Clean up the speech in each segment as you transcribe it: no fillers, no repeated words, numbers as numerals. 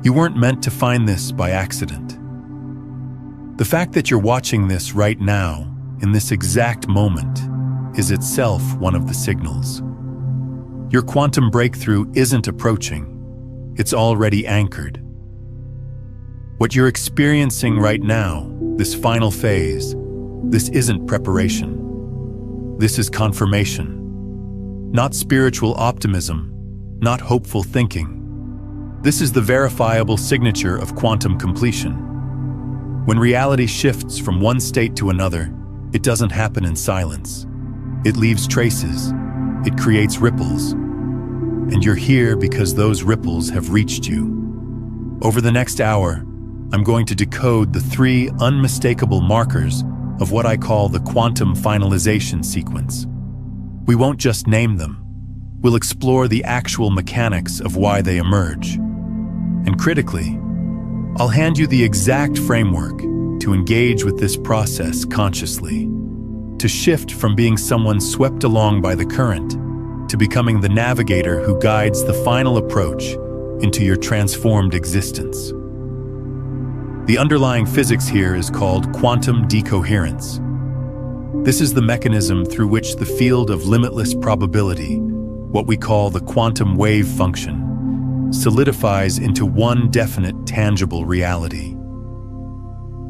You weren't meant to find this by accident. The fact that you're watching this right now, in this exact moment, is itself one of the signals. Your quantum breakthrough isn't approaching, it's already anchored. What you're experiencing right now, this final phase, this isn't preparation. This is confirmation. Not spiritual optimism, not hopeful thinking. This is the verifiable signature of quantum completion. When reality shifts from one state to another, it doesn't happen in silence. It leaves traces, it creates ripples. And you're here because those ripples have reached you. Over the next hour, I'm going to decode the 3 unmistakable markers of what I call the quantum finalization sequence. We won't just name them. We'll explore the actual mechanics of why they emerge. And critically, I'll hand you the exact framework to engage with this process consciously, to shift from being someone swept along by the current to becoming the navigator who guides the final approach into your transformed existence. The underlying physics here is called quantum decoherence. This is the mechanism through which the field of limitless probability, what we call the quantum wave function, solidifies into one definite, tangible reality.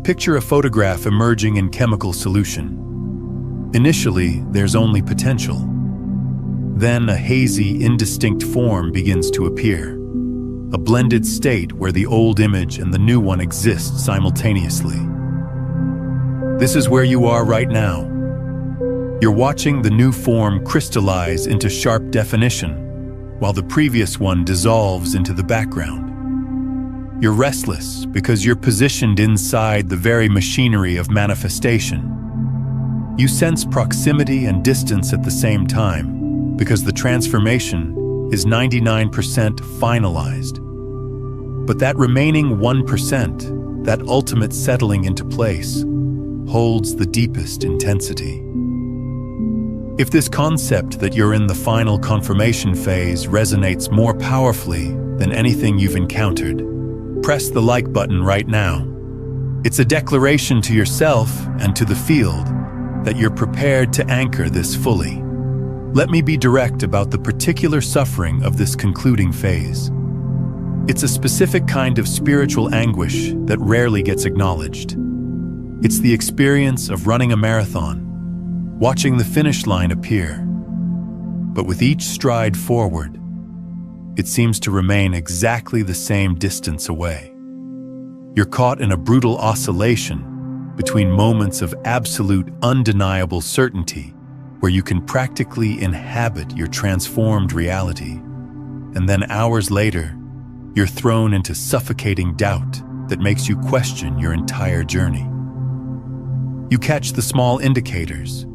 Picture a photograph emerging in chemical solution. Initially, there's only potential. Then a hazy, indistinct form begins to appear. A blended state where the old image and the new one exist simultaneously. This is where you are right now. You're watching the new form crystallize into sharp definition, while the previous one dissolves into the background. You're restless because you're positioned inside the very machinery of manifestation. You sense proximity and distance at the same time because the transformation is 99% finalized. But that remaining 1%, that ultimate settling into place, holds the deepest intensity. If this concept that you're in the final confirmation phase resonates more powerfully than anything you've encountered, press the like button right now. It's a declaration to yourself and to the field that you're prepared to anchor this fully. Let me be direct about the particular suffering of this concluding phase. It's a specific kind of spiritual anguish that rarely gets acknowledged. It's the experience of running a marathon, watching the finish line appear. But with each stride forward, it seems to remain exactly the same distance away. You're caught in a brutal oscillation between moments of absolute, undeniable certainty where you can practically inhabit your transformed reality, and then hours later, you're thrown into suffocating doubt that makes you question your entire journey. You catch the small indicators,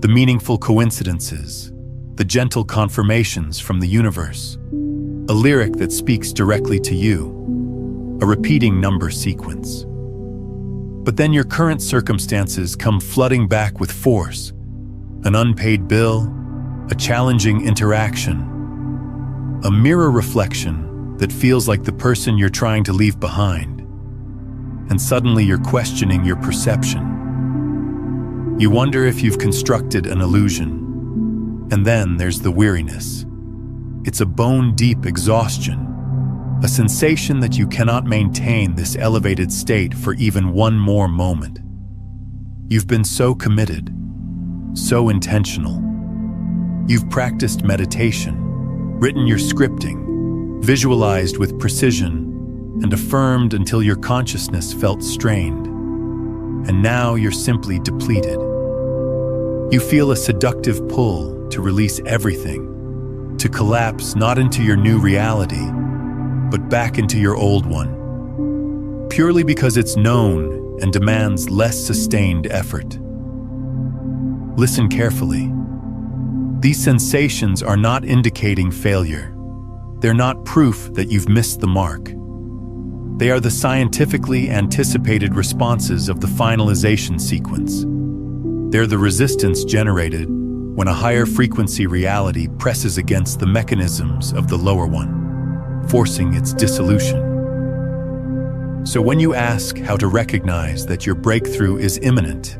the meaningful coincidences, the gentle confirmations from the universe, a lyric that speaks directly to you, a repeating number sequence. But then your current circumstances come flooding back with force, an unpaid bill, a challenging interaction, a mirror reflection that feels like the person you're trying to leave behind. And suddenly you're questioning your perception. You wonder if you've constructed an illusion. And then there's the weariness. It's a bone-deep exhaustion, a sensation that you cannot maintain this elevated state for even one more moment. You've been so committed, so intentional. You've practiced meditation, written your scripting, visualized with precision, and affirmed until your consciousness felt strained. And now you're simply depleted. You feel a seductive pull to release everything, to collapse not into your new reality, but back into your old one, purely because it's known and demands less sustained effort. Listen carefully. These sensations are not indicating failure. They're not proof that you've missed the mark. They are the scientifically anticipated responses of the finalization sequence. They're the resistance generated when a higher frequency reality presses against the mechanisms of the lower one, forcing its dissolution. So when you ask how to recognize that your breakthrough is imminent,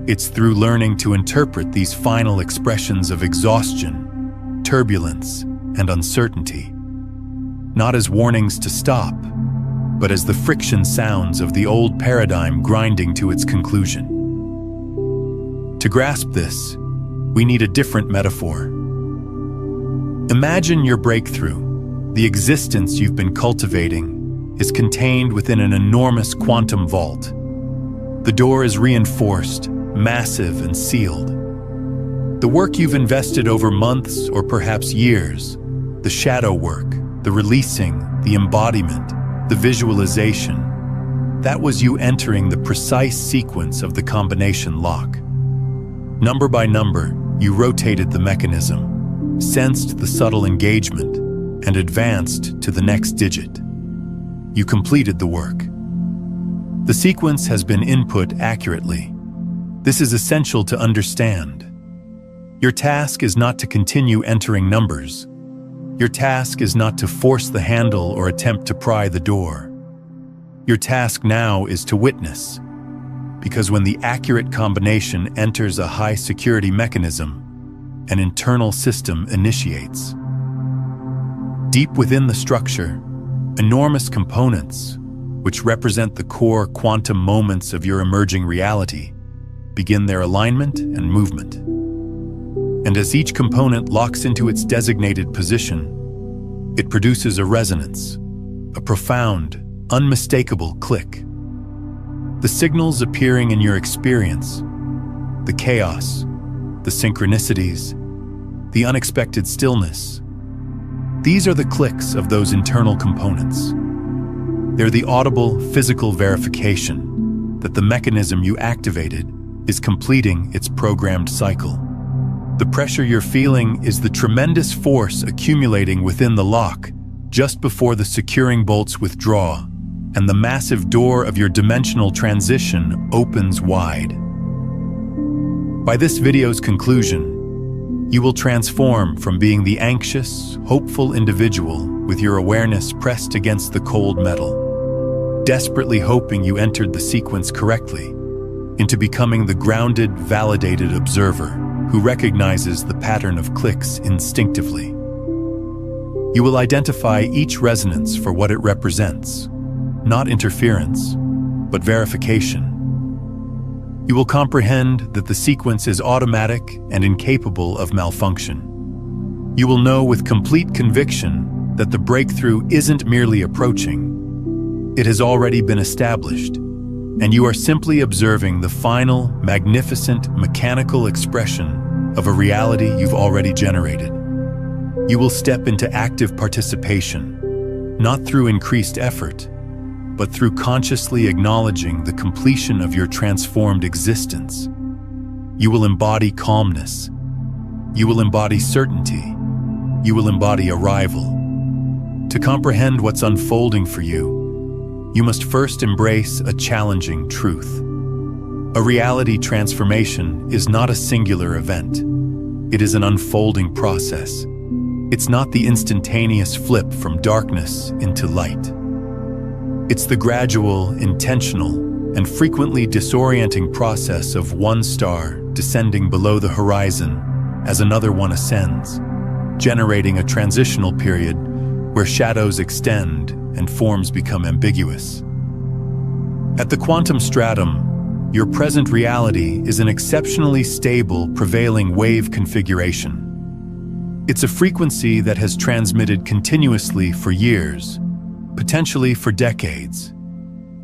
it's through learning to interpret these final expressions of exhaustion, turbulence, and uncertainty, not as warnings to stop, but as the friction sounds of the old paradigm grinding to its conclusion. To grasp this, we need a different metaphor. Imagine your breakthrough, the existence you've been cultivating, is contained within an enormous quantum vault. The door is reinforced, massive, and sealed. The work you've invested over months or perhaps years, the shadow work, the releasing, the embodiment, the visualization, that was you entering the precise sequence of the combination lock. Number by number, you rotated the mechanism, sensed the subtle engagement, and advanced to the next digit. You completed the work. The sequence has been input accurately. This is essential to understand. Your task is not to continue entering numbers. Your task is not to force the handle or attempt to pry the door. Your task now is to witness, because when the accurate combination enters a high-security mechanism, an internal system initiates. Deep within the structure, enormous components, which represent the core quantum moments of your emerging reality, begin their alignment and movement. And as each component locks into its designated position, it produces a resonance, a profound, unmistakable click. The signals appearing in your experience, the chaos, the synchronicities, the unexpected stillness, these are the clicks of those internal components. They're the audible, physical verification that the mechanism you activated is completing its programmed cycle. The pressure you're feeling is the tremendous force accumulating within the lock just before the securing bolts withdraw, and the massive door of your dimensional transition opens wide. By this video's conclusion, you will transform from being the anxious, hopeful individual with your awareness pressed against the cold metal, desperately hoping you entered the sequence correctly, into becoming the grounded, validated observer who recognizes the pattern of clicks instinctively. You will identify each resonance for what it represents, not interference, but verification. You will comprehend that the sequence is automatic and incapable of malfunction. You will know with complete conviction that the breakthrough isn't merely approaching. It has already been established, and you are simply observing the final, magnificent, mechanical expression of a reality you've already generated. You will step into active participation, not through increased effort, but through consciously acknowledging the completion of your transformed existence. You will embody calmness. You will embody certainty. You will embody arrival. To comprehend what's unfolding for you, you must first embrace a challenging truth. A reality transformation is not a singular event. It is an unfolding process. It's not the instantaneous flip from darkness into light. It's the gradual, intentional, and frequently disorienting process of one star descending below the horizon as another one ascends, generating a transitional period where shadows extend and forms become ambiguous. At the quantum stratum, your present reality is an exceptionally stable, prevailing wave configuration. It's a frequency that has transmitted continuously for years, potentially for decades.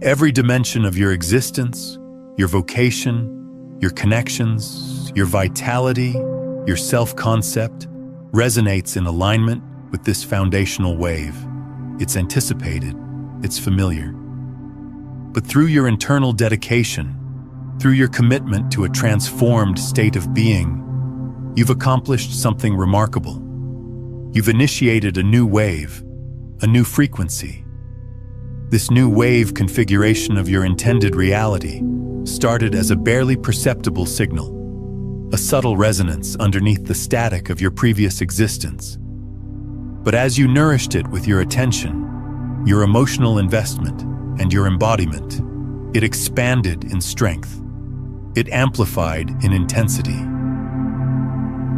Every dimension of your existence, your vocation, your connections, your vitality, your self-concept resonates in alignment with this foundational wave. It's anticipated, it's familiar. But through your internal dedication, through your commitment to a transformed state of being, you've accomplished something remarkable. You've initiated a new wave, a new frequency. This new wave configuration of your intended reality started as a barely perceptible signal, a subtle resonance underneath the static of your previous existence. But as you nourished it with your attention, your emotional investment, and your embodiment. It expanded in strength. It amplified in intensity.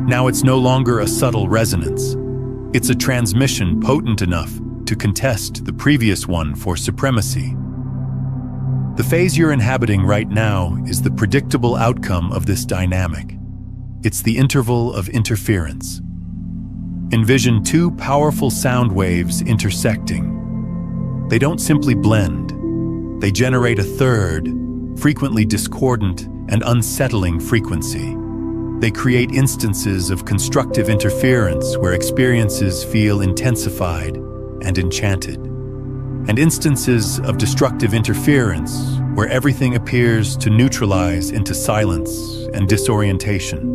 Now it's no longer a subtle resonance. It's a transmission potent enough to contest the previous one for supremacy. The phase you're inhabiting right now is the predictable outcome of this dynamic. It's the interval of interference. Envision two powerful sound waves intersecting. They don't simply blend. They generate a third, frequently discordant and unsettling frequency. They create instances of constructive interference where experiences feel intensified and enchanted, and instances of destructive interference where everything appears to neutralize into silence and disorientation.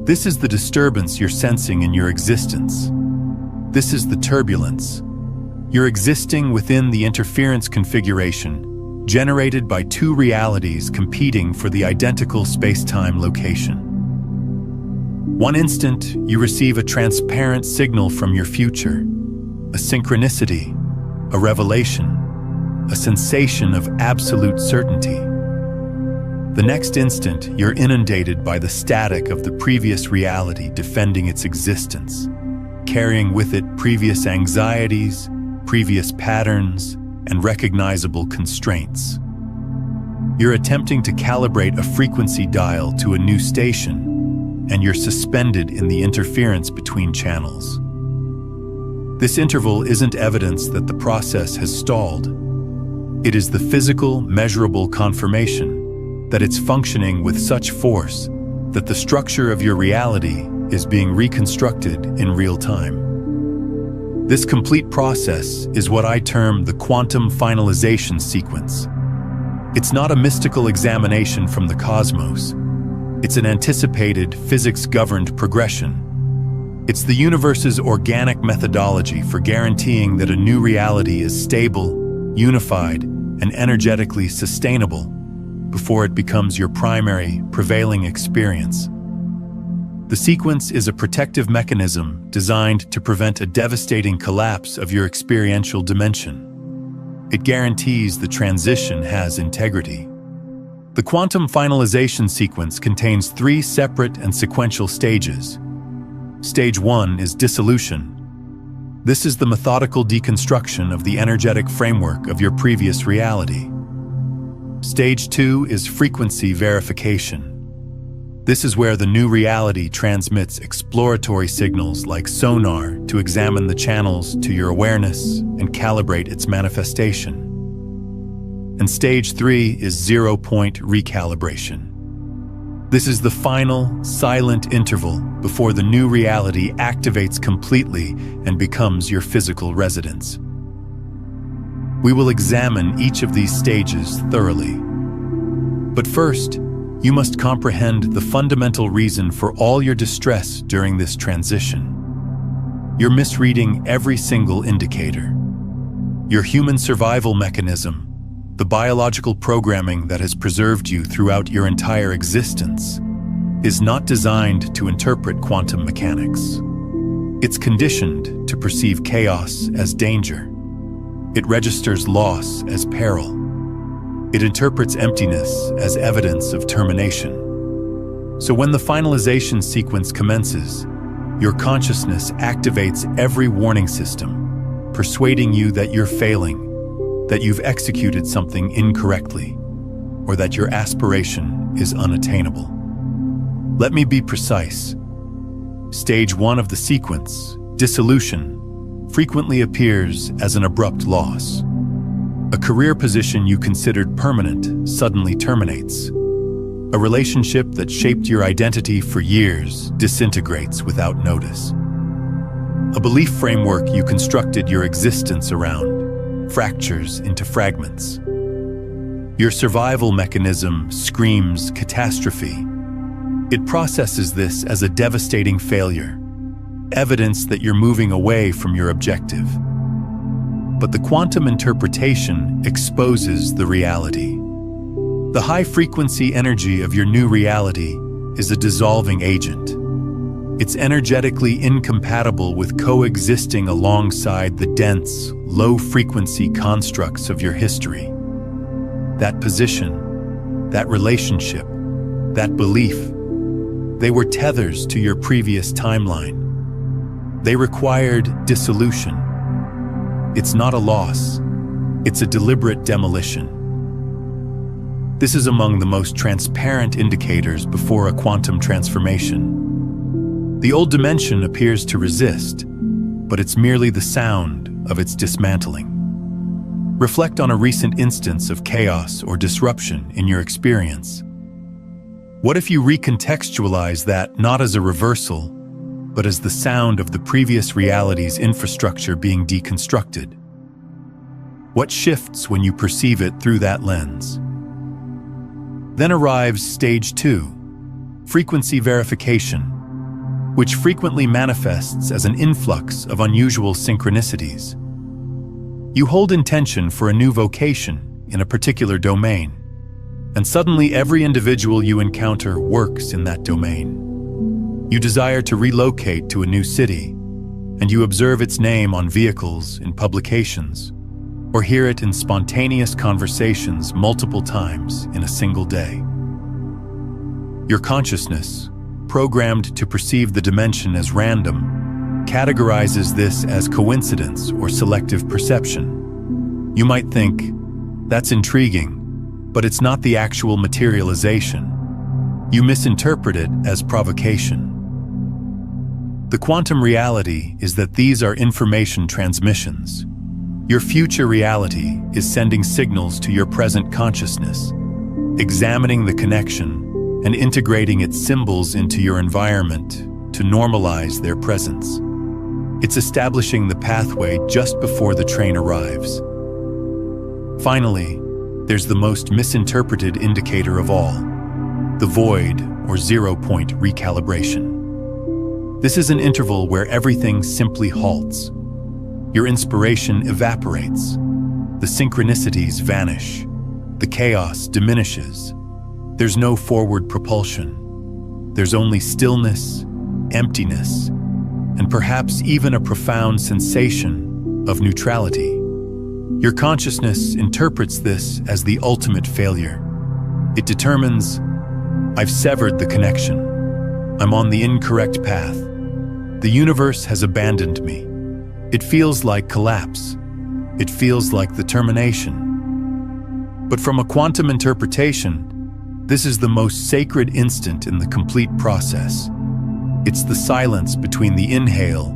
This is the disturbance you're sensing in your existence. This is the turbulence. You're existing within the interference configuration generated by two realities competing for the identical space-time location. One instant, you receive a transparent signal from your future, a synchronicity, a revelation, a sensation of absolute certainty. The next instant, you're inundated by the static of the previous reality defending its existence, carrying with it previous anxieties, previous patterns, and recognizable constraints. You're attempting to calibrate a frequency dial to a new station, and you're suspended in the interference between channels. This interval isn't evidence that the process has stalled. It is the physical, measurable confirmation that it's functioning with such force that the structure of your reality is being reconstructed in real time. This complete process is what I term the quantum finalization sequence. It's not a mystical examination from the cosmos. It's an anticipated, physics-governed progression. It's the universe's organic methodology for guaranteeing that a new reality is stable, unified, and energetically sustainable before it becomes your primary, prevailing experience. The sequence is a protective mechanism designed to prevent a devastating collapse of your experiential dimension. It guarantees the transition has integrity. The quantum finalization sequence contains 3 separate and sequential stages. Stage 1 is dissolution. This is the methodical deconstruction of the energetic framework of your previous reality. Stage 2 is frequency verification. This is where the new reality transmits exploratory signals like sonar to examine the channels to your awareness and calibrate its manifestation. And stage 3 is zero-point recalibration. This is the final, silent interval before the new reality activates completely and becomes your physical residence. We will examine each of these stages thoroughly. But first, you must comprehend the fundamental reason for all your distress during this transition. You're misreading every single indicator. Your human survival mechanism, the biological programming that has preserved you throughout your entire existence, is not designed to interpret quantum mechanics. It's conditioned to perceive chaos as danger. It registers loss as peril. It interprets emptiness as evidence of termination. So when the finalization sequence commences, your consciousness activates every warning system, persuading you that you're failing, that you've executed something incorrectly, or that your aspiration is unattainable. Let me be precise. Stage 1 of the sequence, dissolution, frequently appears as an abrupt loss. A career position you considered permanent suddenly terminates. A relationship that shaped your identity for years disintegrates without notice. A belief framework you constructed your existence around fractures into fragments. Your survival mechanism screams catastrophe. It processes this as a devastating failure, evidence that you're moving away from your objective. But the quantum interpretation exposes the reality. The high-frequency energy of your new reality is a dissolving agent. It's energetically incompatible with coexisting alongside the dense, low-frequency constructs of your history. That position, that relationship, that belief, they were tethers to your previous timeline. They required dissolution. It's not a loss, it's a deliberate demolition. This is among the most transparent indicators before a quantum transformation. The old dimension appears to resist, but it's merely the sound of its dismantling. Reflect on a recent instance of chaos or disruption in your experience. What if you recontextualize that not as a reversal, but as the sound of the previous reality's infrastructure being deconstructed? What shifts when you perceive it through that lens? Then arrives stage 2, frequency verification, which frequently manifests as an influx of unusual synchronicities. You hold intention for a new vocation in a particular domain, and suddenly every individual you encounter works in that domain. You desire to relocate to a new city, and you observe its name on vehicles, in publications, or hear it in spontaneous conversations multiple times in a single day. Your consciousness, programmed to perceive the dimension as random, categorizes this as coincidence or selective perception. You might think, that's intriguing, but it's not the actual materialization. You misinterpret it as provocation. The quantum reality is that these are information transmissions. Your future reality is sending signals to your present consciousness, examining the connection and integrating its symbols into your environment to normalize their presence. It's establishing the pathway just before the train arrives. Finally, there's the most misinterpreted indicator of all, the void or 0-point recalibration. This is an interval where everything simply halts. Your inspiration evaporates, the synchronicities vanish, the chaos diminishes. There's no forward propulsion. There's only stillness, emptiness, and perhaps even a profound sensation of neutrality. Your consciousness interprets this as the ultimate failure. It determines, I've severed the connection. I'm on the incorrect path. The universe has abandoned me. It feels like collapse. It feels like the termination. But from a quantum interpretation, this is the most sacred instant in the complete process. It's the silence between the inhale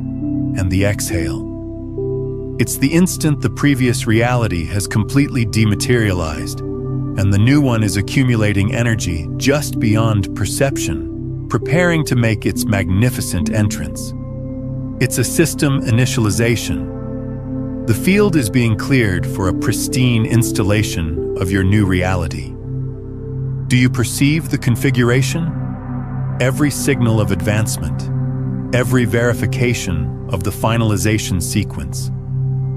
and the exhale. It's the instant the previous reality has completely dematerialized, and the new one is accumulating energy just beyond perception, preparing to make its magnificent entrance. It's a system initialization. The field is being cleared for a pristine installation of your new reality. Do you perceive the configuration? Every signal of advancement, every verification of the finalization sequence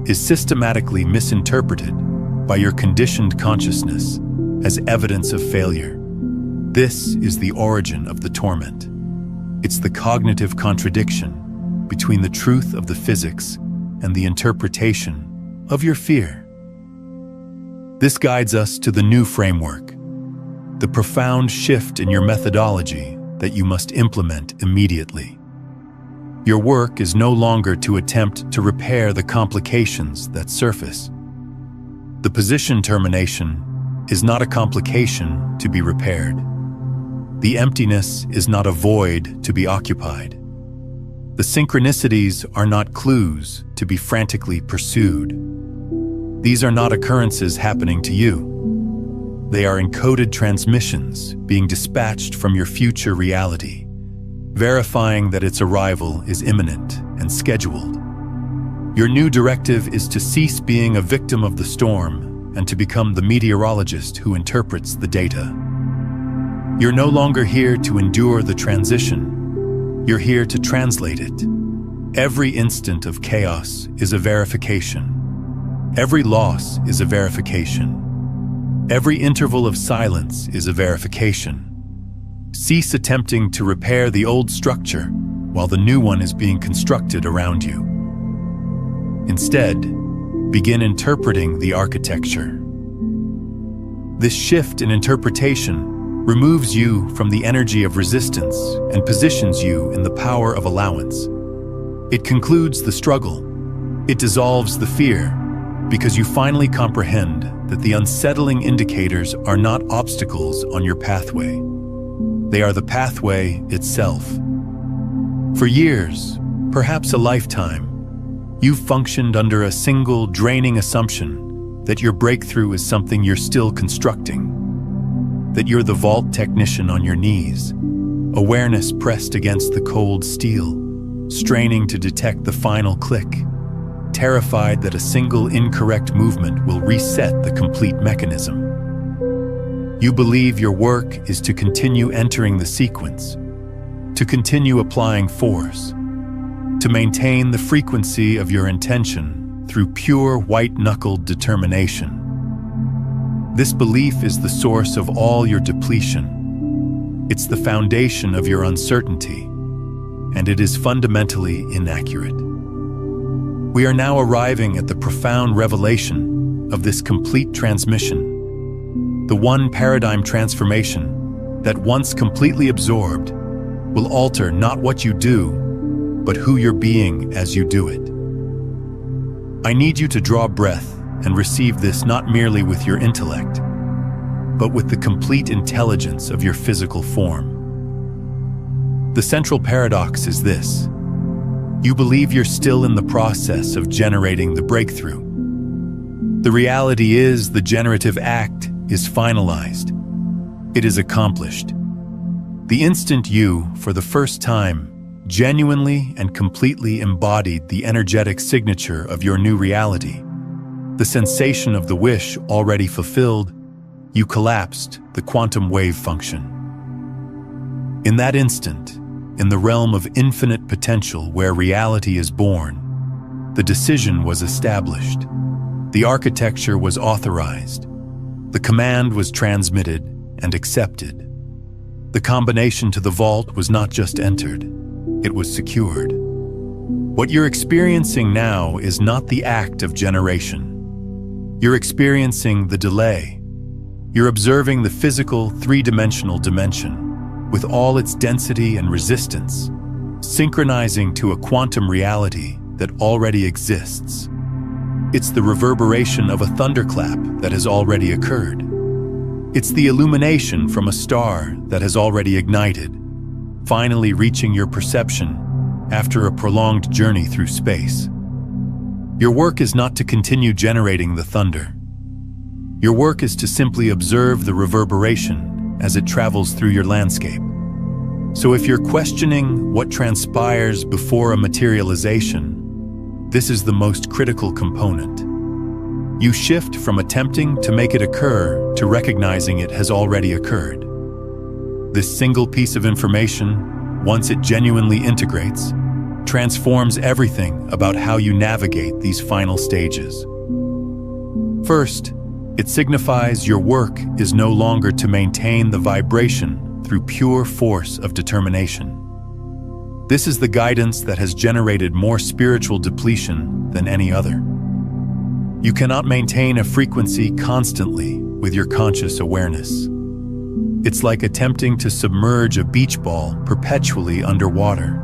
is systematically misinterpreted by your conditioned consciousness as evidence of failure. This is the origin of the torment. It's the cognitive contradiction between the truth of the physics and the interpretation of your fear. This guides us to the new framework, the profound shift in your methodology that you must implement immediately. Your work is no longer to attempt to repair the complications that surface. The position termination is not a complication to be repaired. The emptiness is not a void to be occupied. The synchronicities are not clues to be frantically pursued. These are not occurrences happening to you. They are encoded transmissions being dispatched from your future reality, verifying that its arrival is imminent and scheduled. Your new directive is to cease being a victim of the storm and to become the meteorologist who interprets the data. You're no longer here to endure the transition. You're here to translate it. Every instant of chaos is a verification. Every loss is a verification. Every interval of silence is a verification. Cease attempting to repair the old structure while the new one is being constructed around you. Instead, begin interpreting the architecture. This shift in interpretation removes you from the energy of resistance and positions you in the power of allowance. It concludes the struggle. It dissolves the fear, because you finally comprehend that the unsettling indicators are not obstacles on your pathway. They are the pathway itself. For years, perhaps a lifetime, you've functioned under a single draining assumption that your breakthrough is something you're still constructing, that you're the vault technician on your knees, awareness pressed against the cold steel, straining to detect the final click, terrified that a single incorrect movement will reset the complete mechanism. You believe your work is to continue entering the sequence, to continue applying force, to maintain the frequency of your intention through pure white-knuckled determination. This belief is the source of all your depletion. It's the foundation of your uncertainty, and it is fundamentally inaccurate. We are now arriving at the profound revelation of this complete transmission, the one paradigm transformation that, once completely absorbed, will alter not what you do, but who you're being as you do it. I need you to draw breath and receive this not merely with your intellect, but with the complete intelligence of your physical form. The central paradox is this: you believe you're still in the process of generating the breakthrough. The reality is the generative act is finalized. It is accomplished. The instant you, for the first time, genuinely and completely embodied the energetic signature of your new reality, the sensation of the wish already fulfilled, you collapsed the quantum wave function. In that instant, in the realm of infinite potential where reality is born, the decision was established. The architecture was authorized. The command was transmitted and accepted. The combination to the vault was not just entered, it was secured. What you're experiencing now is not the act of generation. You're experiencing the delay. You're observing the physical, three-dimensional dimension, with all its density and resistance, synchronizing to a quantum reality that already exists. It's the reverberation of a thunderclap that has already occurred. It's the illumination from a star that has already ignited, finally reaching your perception after a prolonged journey through space. Your work is not to continue generating the thunder. Your work is to simply observe the reverberation as it travels through your landscape. So if you're questioning what transpires before a materialization, this is the most critical component. You shift from attempting to make it occur to recognizing it has already occurred. This single piece of information, once it genuinely integrates, transforms everything about how you navigate these final stages. First, it signifies your work is no longer to maintain the vibration through pure force of determination. This is the guidance that has generated more spiritual depletion than any other. You cannot maintain a frequency constantly with your conscious awareness. It's like attempting to submerge a beach ball perpetually underwater.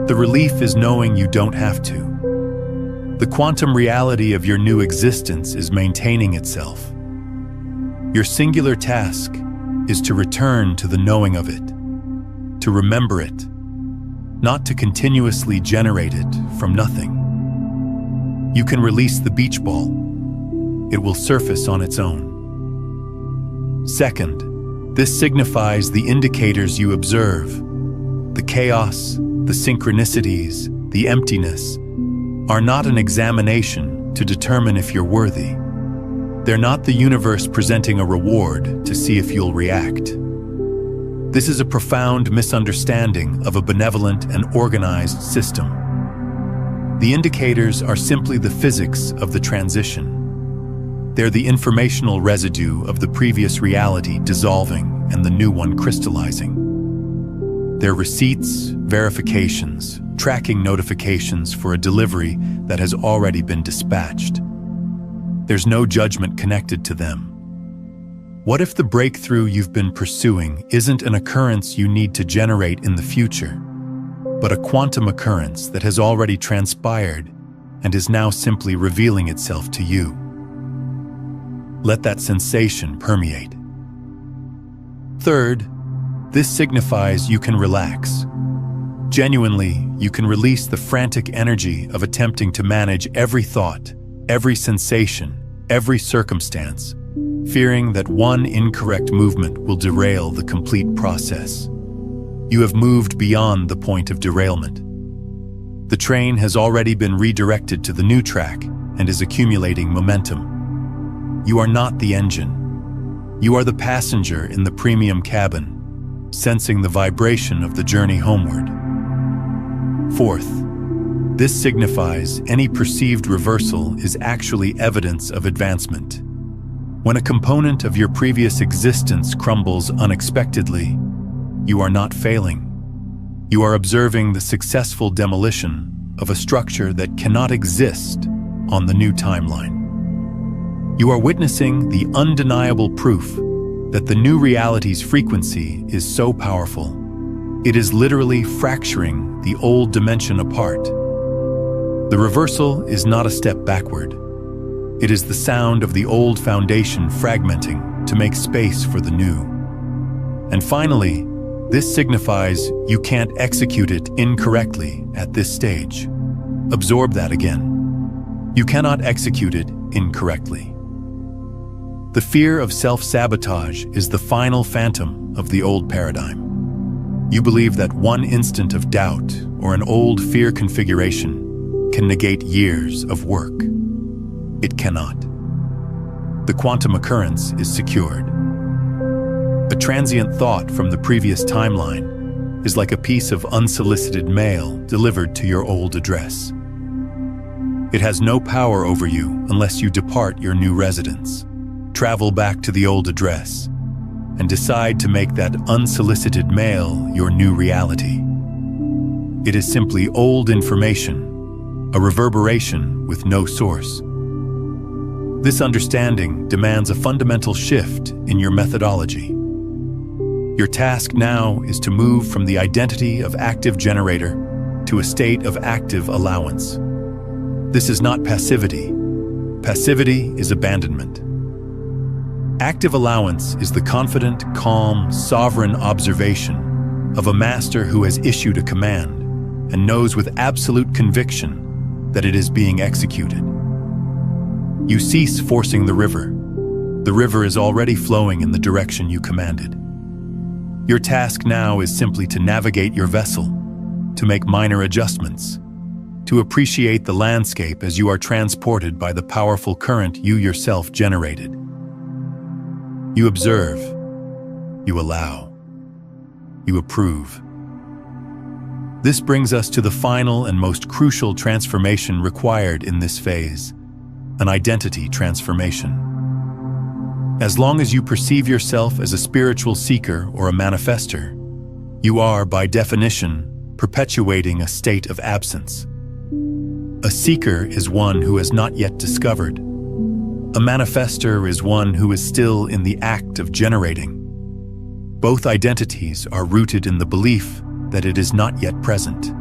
The relief is knowing you don't have to. The quantum reality of your new existence is maintaining itself. Your singular task is to return to the knowing of it, to remember it, not to continuously generate it from nothing. You can release the beach ball. It will surface on its own. Second, this signifies the indicators you observe. The chaos, the synchronicities, the emptiness, are not an examination to determine if you're worthy. They're not the universe presenting a reward to see if you'll react. This is a profound misunderstanding of a benevolent and organized system. The indicators are simply the physics of the transition. They're the informational residue of the previous reality dissolving and the new one crystallizing. They're receipts, verifications, tracking notifications for a delivery that has already been dispatched. There's no judgment connected to them. What if the breakthrough you've been pursuing isn't an occurrence you need to generate in the future, but a quantum occurrence that has already transpired and is now simply revealing itself to you? Let that sensation permeate. Third, this signifies you can relax. Genuinely, you can release the frantic energy of attempting to manage every thought, every sensation, every circumstance, fearing that one incorrect movement will derail the complete process. You have moved beyond the point of derailment. The train has already been redirected to the new track and is accumulating momentum. You are not the engine. You are the passenger in the premium cabin, sensing the vibration of the journey homeward. Fourth, this signifies any perceived reversal is actually evidence of advancement. When a component of your previous existence crumbles unexpectedly, you are not failing. You are observing the successful demolition of a structure that cannot exist on the new timeline. You are witnessing the undeniable proof that the new reality's frequency is so powerful, it is literally fracturing the old dimension apart. The reversal is not a step backward. It is the sound of the old foundation fragmenting to make space for the new. And finally, this signifies you can't execute it incorrectly at this stage. Absorb that again. You cannot execute it incorrectly. The fear of self-sabotage is the final phantom of the old paradigm. You believe that one instant of doubt or an old fear configuration can negate years of work. It cannot. The quantum occurrence is secured. A transient thought from the previous timeline is like a piece of unsolicited mail delivered to your old address. It has no power over you unless you depart your new residence, travel back to the old address, and decide to make that unsolicited mail your new reality. It is simply old information, a reverberation with no source. This understanding demands a fundamental shift in your methodology. Your task now is to move from the identity of active generator to a state of active allowance. This is not passivity. Passivity is abandonment. Active allowance is the confident, calm, sovereign observation of a master who has issued a command and knows with absolute conviction that it is being executed. You cease forcing the river. The river is already flowing in the direction you commanded. Your task now is simply to navigate your vessel, to make minor adjustments, to appreciate the landscape as you are transported by the powerful current you yourself generated. You observe, you allow, you approve. This brings us to the final and most crucial transformation required in this phase, an identity transformation. As long as you perceive yourself as a spiritual seeker or a manifester, you are, by definition, perpetuating a state of absence. A seeker is one who has not yet discovered. A manifester is one who is still in the act of generating. Both identities are rooted in the belief that it is not yet present.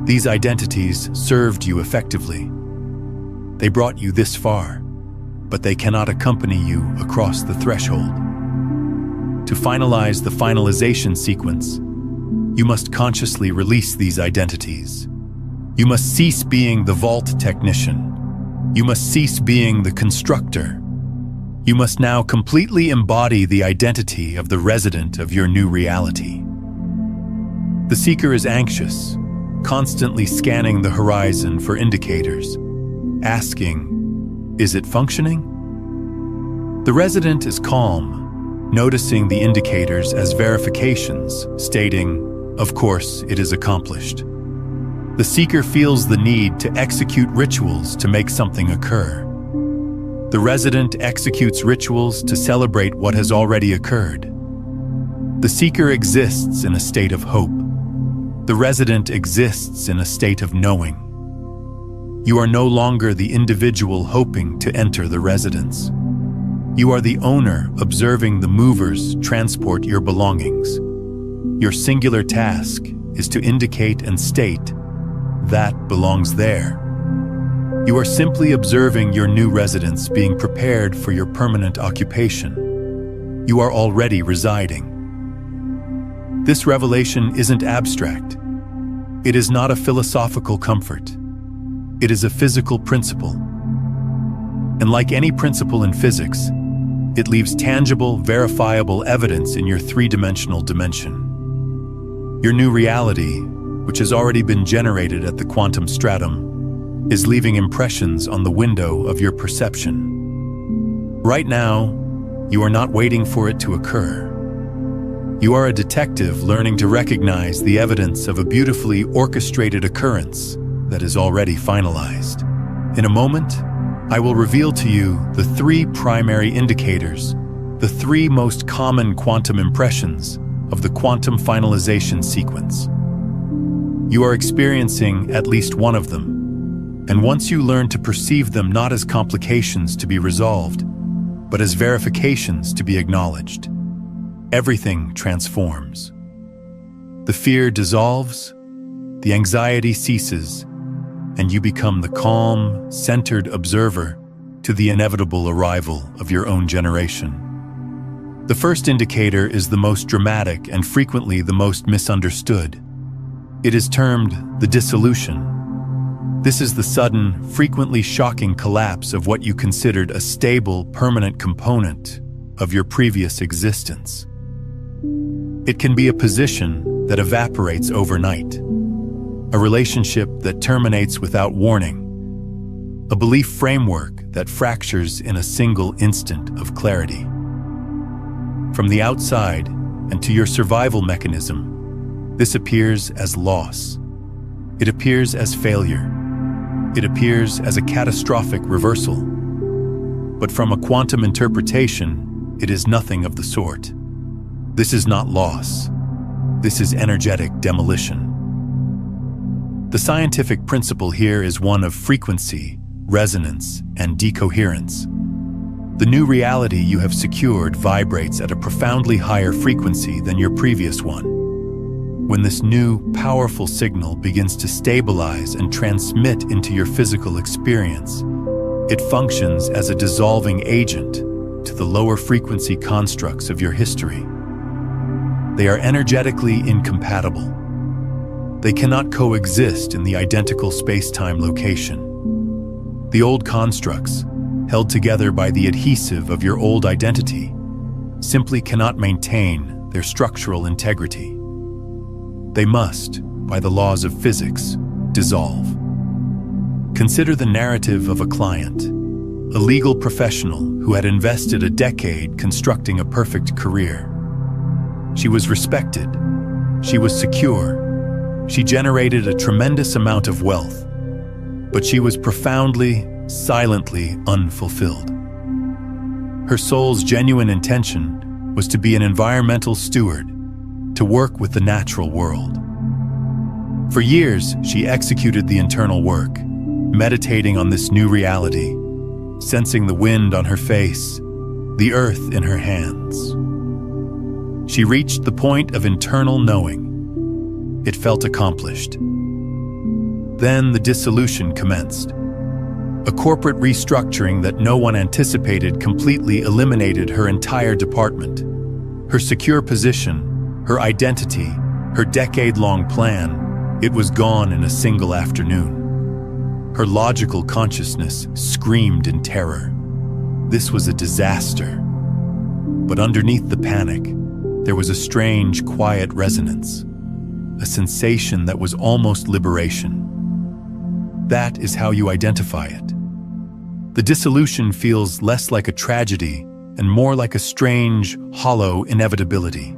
These identities served you effectively. They brought you this far, but they cannot accompany you across the threshold. To finalize the finalization sequence, you must consciously release these identities. You must cease being the vault technician. You must cease being the constructor. You must now completely embody the identity of the resident of your new reality. The seeker is anxious, constantly scanning the horizon for indicators, asking, is it functioning? The resident is calm, noticing the indicators as verifications, stating, of course, it is accomplished. The seeker feels the need to execute rituals to make something occur. The resident executes rituals to celebrate what has already occurred. The seeker exists in a state of hope. The resident exists in a state of knowing. You are no longer the individual hoping to enter the residence. You are the owner observing the movers transport your belongings. Your singular task is to indicate and state that belongs there. You are simply observing your new residence being prepared for your permanent occupation. You are already residing. This revelation isn't abstract. It is not a philosophical comfort. It is a physical principle. And like any principle in physics, it leaves tangible, verifiable evidence in your three-dimensional dimension. Your new reality, which has already been generated at the quantum stratum, is leaving impressions on the window of your perception. Right now, you are not waiting for it to occur. You are a detective learning to recognize the evidence of a beautifully orchestrated occurrence that is already finalized. In a moment, I will reveal to you the three primary indicators, the three most common quantum impressions of the quantum finalization sequence. You are experiencing at least one of them, and once you learn to perceive them not as complications to be resolved, but as verifications to be acknowledged, everything transforms. The fear dissolves, the anxiety ceases, and you become the calm, centered observer to the inevitable arrival of your own generation. The first indicator is the most dramatic and frequently the most misunderstood. It is termed the dissolution. This is the sudden, frequently shocking collapse of what you considered a stable, permanent component of your previous existence. It can be a position that evaporates overnight, a relationship that terminates without warning, a belief framework that fractures in a single instant of clarity. From the outside and to your survival mechanism, this appears as loss. It appears as failure. It appears as a catastrophic reversal. But from a quantum interpretation, it is nothing of the sort. This is not loss. This is energetic demolition. The scientific principle here is one of frequency, resonance, and decoherence. The new reality you have secured vibrates at a profoundly higher frequency than your previous one. When this new, powerful signal begins to stabilize and transmit into your physical experience, it functions as a dissolving agent to the lower frequency constructs of your history. They are energetically incompatible. They cannot coexist in the identical space-time location. The old constructs, held together by the adhesive of your old identity, simply cannot maintain their structural integrity. They must, by the laws of physics, dissolve. Consider the narrative of a client, a legal professional who had invested a decade constructing a perfect career. She was respected. She was secure. She generated a tremendous amount of wealth, but she was profoundly, silently unfulfilled. Her soul's genuine intention was to be an environmental steward, to work with the natural world. For years, she executed the internal work, meditating on this new reality, sensing the wind on her face, the earth in her hands. She reached the point of internal knowing. It felt accomplished. Then the dissolution commenced. A corporate restructuring that no one anticipated completely eliminated her entire department. Her secure position, her identity, her decade-long plan, it was gone in a single afternoon. Her logical consciousness screamed in terror. This was a disaster. But underneath the panic, there was a strange, quiet resonance. A sensation that was almost liberation. That is how you identify it. The dissolution feels less like a tragedy and more like a strange, hollow inevitability.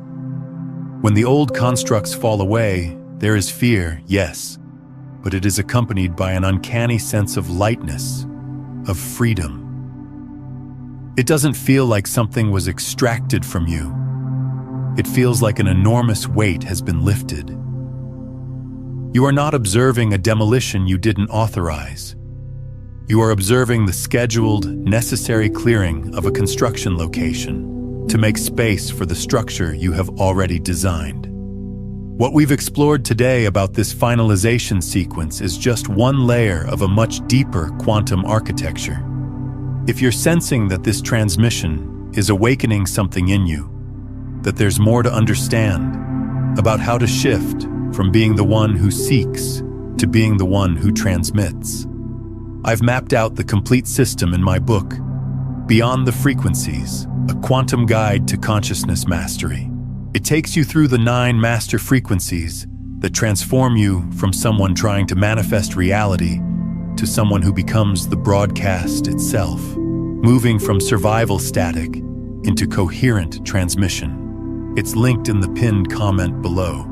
When the old constructs fall away, there is fear, yes, but it is accompanied by an uncanny sense of lightness, of freedom. It doesn't feel like something was extracted from you. It feels like an enormous weight has been lifted. You are not observing a demolition you didn't authorize. You are observing the scheduled, necessary clearing of a construction location to make space for the structure you have already designed. What we've explored today about this finalization sequence is just one layer of a much deeper quantum architecture. If you're sensing that this transmission is awakening something in you, that there's more to understand about how to shift from being the one who seeks to being the one who transmits, I've mapped out the complete system in my book, Beyond the Frequencies, a quantum guide to consciousness mastery. It takes you through the 9 master frequencies that transform you from someone trying to manifest reality to someone who becomes the broadcast itself, moving from survival static into coherent transmission. It's linked in the pinned comment below.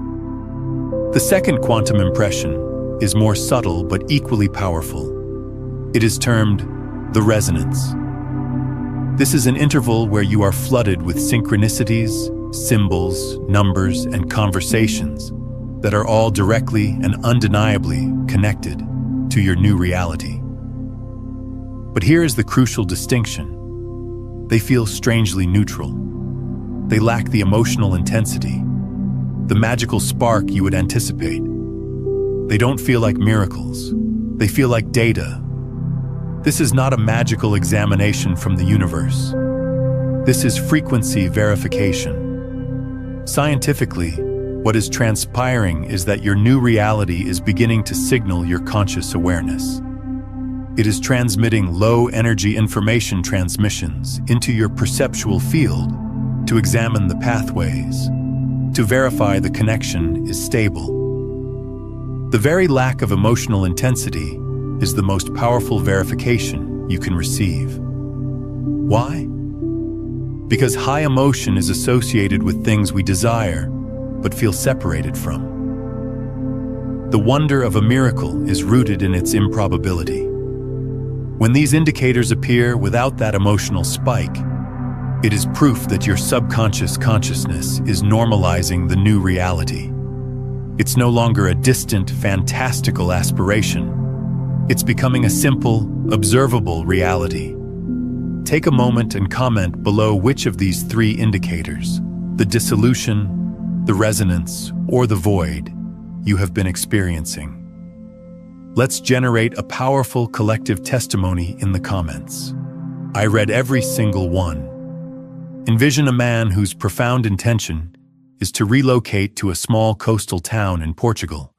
The second quantum impression is more subtle but equally powerful. It is termed the resonance. This is an interval where you are flooded with synchronicities, symbols, numbers, and conversations that are all directly and undeniably connected to your new reality. But here is the crucial distinction. They feel strangely neutral. They lack the emotional intensity, the magical spark you would anticipate. They don't feel like miracles. They feel like data. This is not a magical examination from the universe. This is frequency verification. Scientifically, what is transpiring is that your new reality is beginning to signal your conscious awareness. It is transmitting low-energy information transmissions into your perceptual field to examine the pathways, to verify the connection is stable. The very lack of emotional intensity is the most powerful verification you can receive. Why? Because high emotion is associated with things we desire, but feel separated from. The wonder of a miracle is rooted in its improbability. When these indicators appear without that emotional spike, it is proof that your subconscious consciousness is normalizing the new reality. It's no longer a distant, fantastical aspiration. It's becoming a simple, observable reality. Take a moment and comment below which of these 3 indicators, the dissolution, the resonance, or the void, you have been experiencing. Let's generate a powerful collective testimony in the comments. I read every single one. Envision a man whose profound intention is to relocate to a small coastal town in Portugal.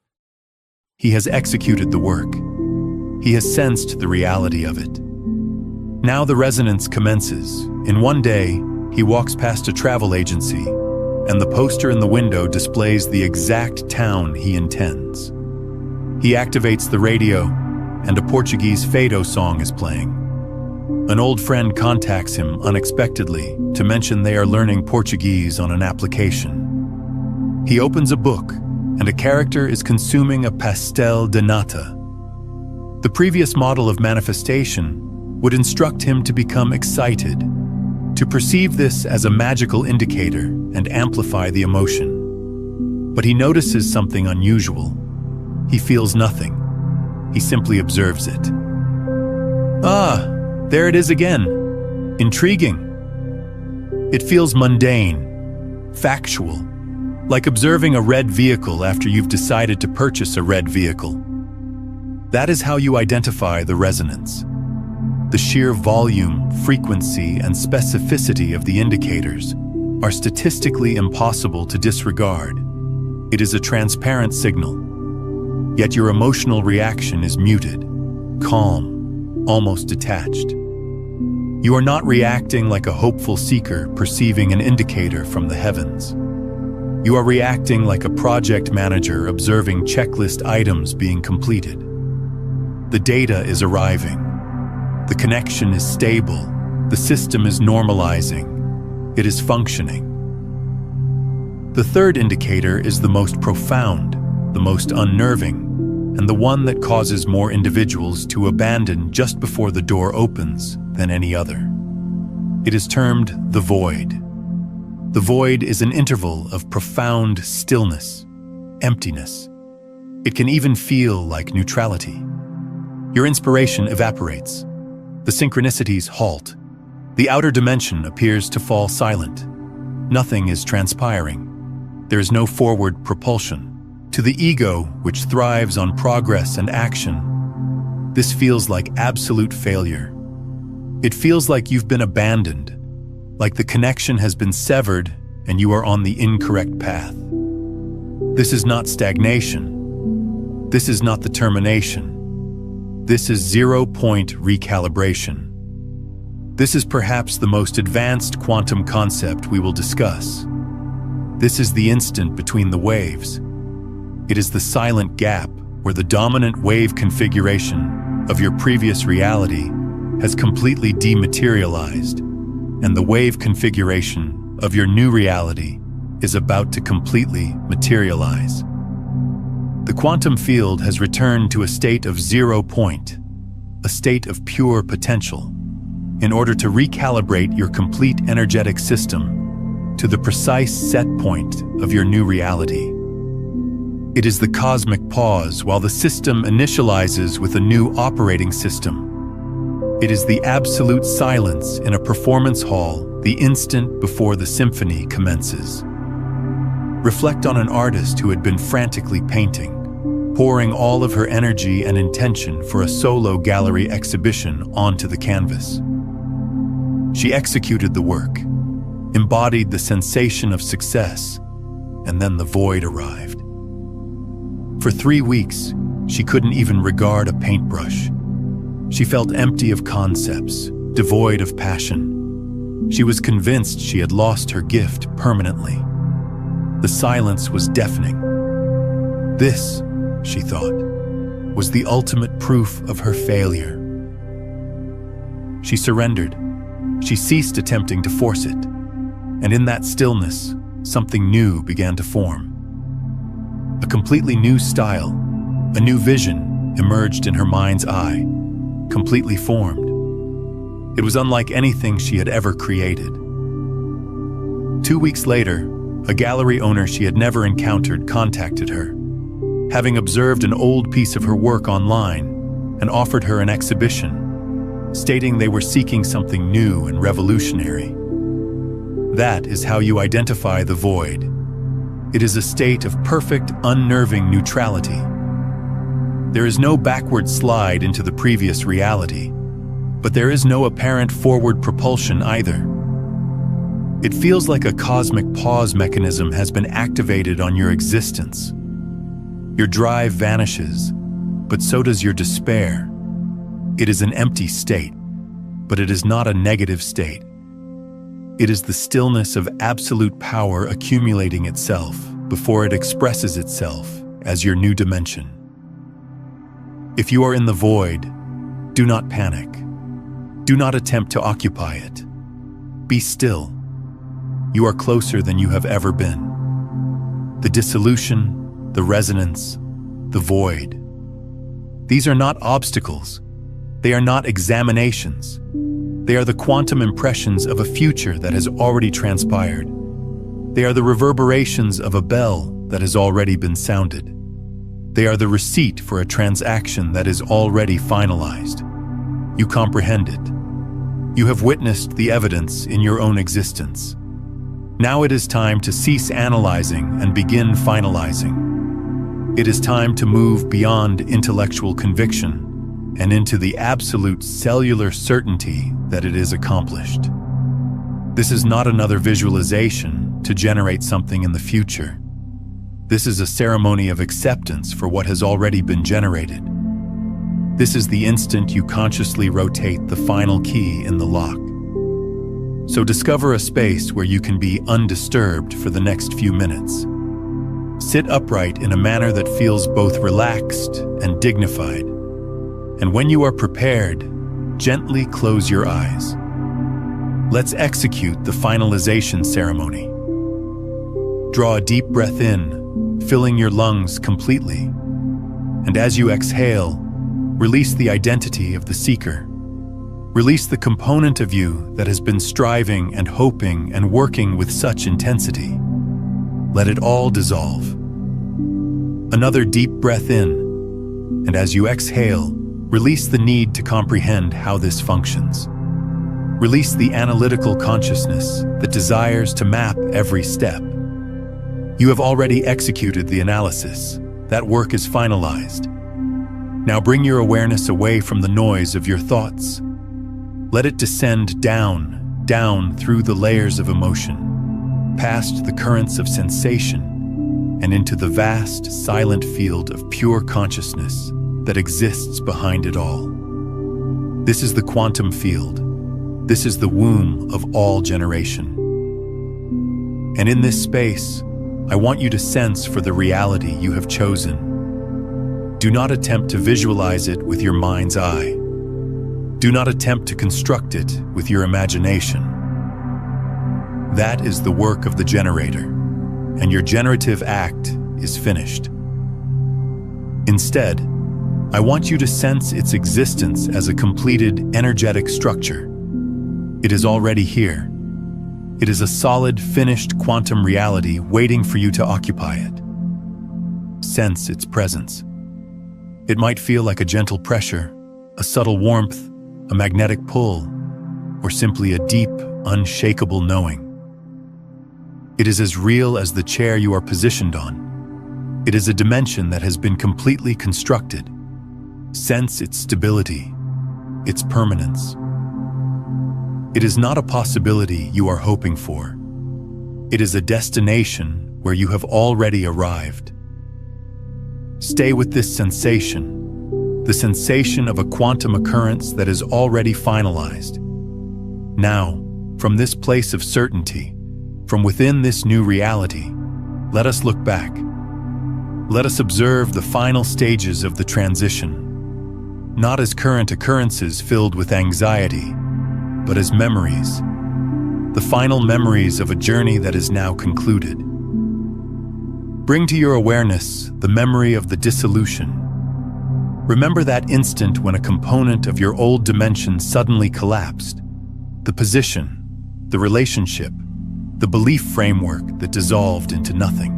He has executed the work. He has sensed the reality of it. Now the resonance commences. In one day, he walks past a travel agency, and the poster in the window displays the exact town he intends. He activates the radio, and a Portuguese fado song is playing. An old friend contacts him unexpectedly to mention they are learning Portuguese on an application. He opens a book, and a character is consuming a pastel de nata. The previous model of manifestation would instruct him to become excited, to perceive this as a magical indicator and amplify the emotion. But he notices something unusual. He feels nothing. He simply observes it. Ah, there it is again. Intriguing. It feels mundane, factual, like observing a red vehicle after you've decided to purchase a red vehicle. That is how you identify the resonance. The sheer volume, frequency, and specificity of the indicators are statistically impossible to disregard. It is a transparent signal. Yet your emotional reaction is muted, calm, almost detached. You are not reacting like a hopeful seeker perceiving an indicator from the heavens. You are reacting like a project manager observing checklist items being completed. The data is arriving. The connection is stable. The system is normalizing. It is functioning. The third indicator is the most profound, the most unnerving, and the one that causes more individuals to abandon just before the door opens than any other. It is termed the void. The void is an interval of profound stillness, emptiness. It can even feel like neutrality. Your inspiration evaporates. The synchronicities halt. The outer dimension appears to fall silent. Nothing is transpiring. There is no forward propulsion. To the ego, which thrives on progress and action, this feels like absolute failure. It feels like you've been abandoned, like the connection has been severed and you are on the incorrect path. This is not stagnation. This is not the termination. This is 0-point recalibration. This is perhaps the most advanced quantum concept we will discuss. This is the instant between the waves. It is the silent gap where the dominant wave configuration of your previous reality has completely dematerialized, and the wave configuration of your new reality is about to completely materialize. The quantum field has returned to a state of 0 point, a state of pure potential, in order to recalibrate your complete energetic system to the precise set point of your new reality. It is the cosmic pause while the system initializes with a new operating system. It is the absolute silence in a performance hall the instant before the symphony commences. Reflect on an artist who had been frantically painting, pouring all of her energy and intention for a solo gallery exhibition onto the canvas. She executed the work, embodied the sensation of success, and then the void arrived. For 3 weeks, she couldn't even regard a paintbrush. She felt empty of concepts, devoid of passion. She was convinced she had lost her gift permanently. The silence was deafening. This, she thought, was the ultimate proof of her failure. She surrendered. She ceased attempting to force it. And in that stillness, something new began to form. A completely new style, a new vision emerged in her mind's eye, completely formed. It was unlike anything she had ever created. 2 weeks later, a gallery owner she had never encountered contacted her, having observed an old piece of her work online, and offered her an exhibition, stating they were seeking something new and revolutionary. That is how you identify the void. It is a state of perfect, unnerving neutrality. There is no backward slide into the previous reality, but there is no apparent forward propulsion either. It feels like a cosmic pause mechanism has been activated on your existence. Your drive vanishes, but so does your despair. It is an empty state, but it is not a negative state. It is the stillness of absolute power accumulating itself before it expresses itself as your new dimension. If you are in the void, do not panic. Do not attempt to occupy it. Be still. You are closer than you have ever been. The dissolution, the resonance, the void. These are not obstacles. They are not examinations. They are the quantum impressions of a future that has already transpired. They are the reverberations of a bell that has already been sounded. They are the receipt for a transaction that is already finalized. You comprehend it. You have witnessed the evidence in your own existence. Now it is time to cease analyzing and begin finalizing. It is time to move beyond intellectual conviction and into the absolute cellular certainty that it is accomplished. This is not another visualization to generate something in the future. This is a ceremony of acceptance for what has already been generated. This is the instant you consciously rotate the final key in the lock. So discover a space where you can be undisturbed for the next few minutes. Sit upright in a manner that feels both relaxed and dignified. And when you are prepared, gently close your eyes. Let's execute the finalization ceremony. Draw a deep breath in, filling your lungs completely. And as you exhale, release the identity of the seeker. Release the component of you that has been striving and hoping and working with such intensity. Let it all dissolve. Another deep breath in, and as you exhale, release the need to comprehend how this functions. Release the analytical consciousness that desires to map every step. You have already executed the analysis. That work is finalized. Now bring your awareness away from the noise of your thoughts. Let it descend down through the layers of emotion, past the currents of sensation, and into the vast, silent field of pure consciousness that exists behind it all. This is the quantum field. This is the womb of all generation. And in this space, I want you to sense for the reality you have chosen. Do not attempt to visualize it with your mind's eye. Do not attempt to construct it with your imagination. That is the work of the generator, and your generative act is finished. Instead, I want you to sense its existence as a completed energetic structure. It is already here. It is a solid, finished quantum reality waiting for you to occupy it. Sense its presence. It might feel like a gentle pressure, a subtle warmth, a magnetic pull, or simply a deep, unshakable knowing. It is as real as the chair you are positioned on. It is a dimension that has been completely constructed. Sense its stability, its permanence. It is not a possibility you are hoping for. It is a destination where you have already arrived. Stay with this sensation, the sensation of a quantum occurrence that is already finalized. Now, from this place of certainty, from within this new reality, let us look back. Let us observe the final stages of the transition, not as current occurrences filled with anxiety, but as memories, the final memories of a journey that is now concluded. Bring to your awareness the memory of the dissolution. Remember that instant when a component of your old dimension suddenly collapsed. The position, the relationship, the belief framework that dissolved into nothing.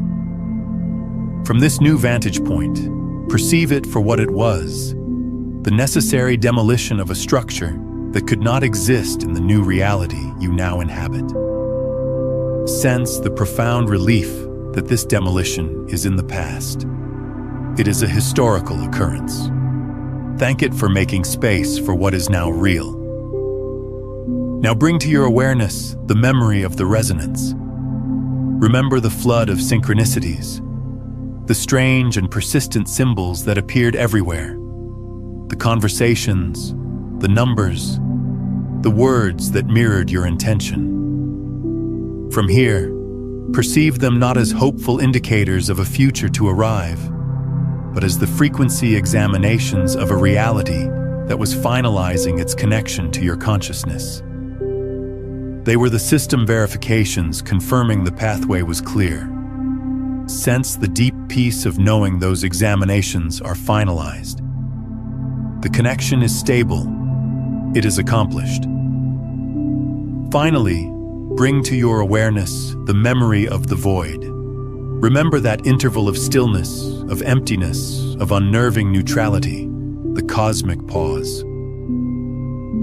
From this new vantage point, perceive it for what it was, the necessary demolition of a structure that could not exist in the new reality you now inhabit. Sense the profound relief that this demolition is in the past. It is a historical occurrence. Thank it for making space for what is now real. Now bring to your awareness the memory of the resonance. Remember the flood of synchronicities, the strange and persistent symbols that appeared everywhere, the conversations, the numbers, the words that mirrored your intention. From here, perceive them not as hopeful indicators of a future to arrive, but as the frequency examinations of a reality that was finalizing its connection to your consciousness. They were the system verifications confirming the pathway was clear. Sense the deep peace of knowing those examinations are finalized. The connection is stable. It is accomplished. Finally, bring to your awareness the memory of the void. Remember that interval of stillness, of emptiness, of unnerving neutrality, the cosmic pause.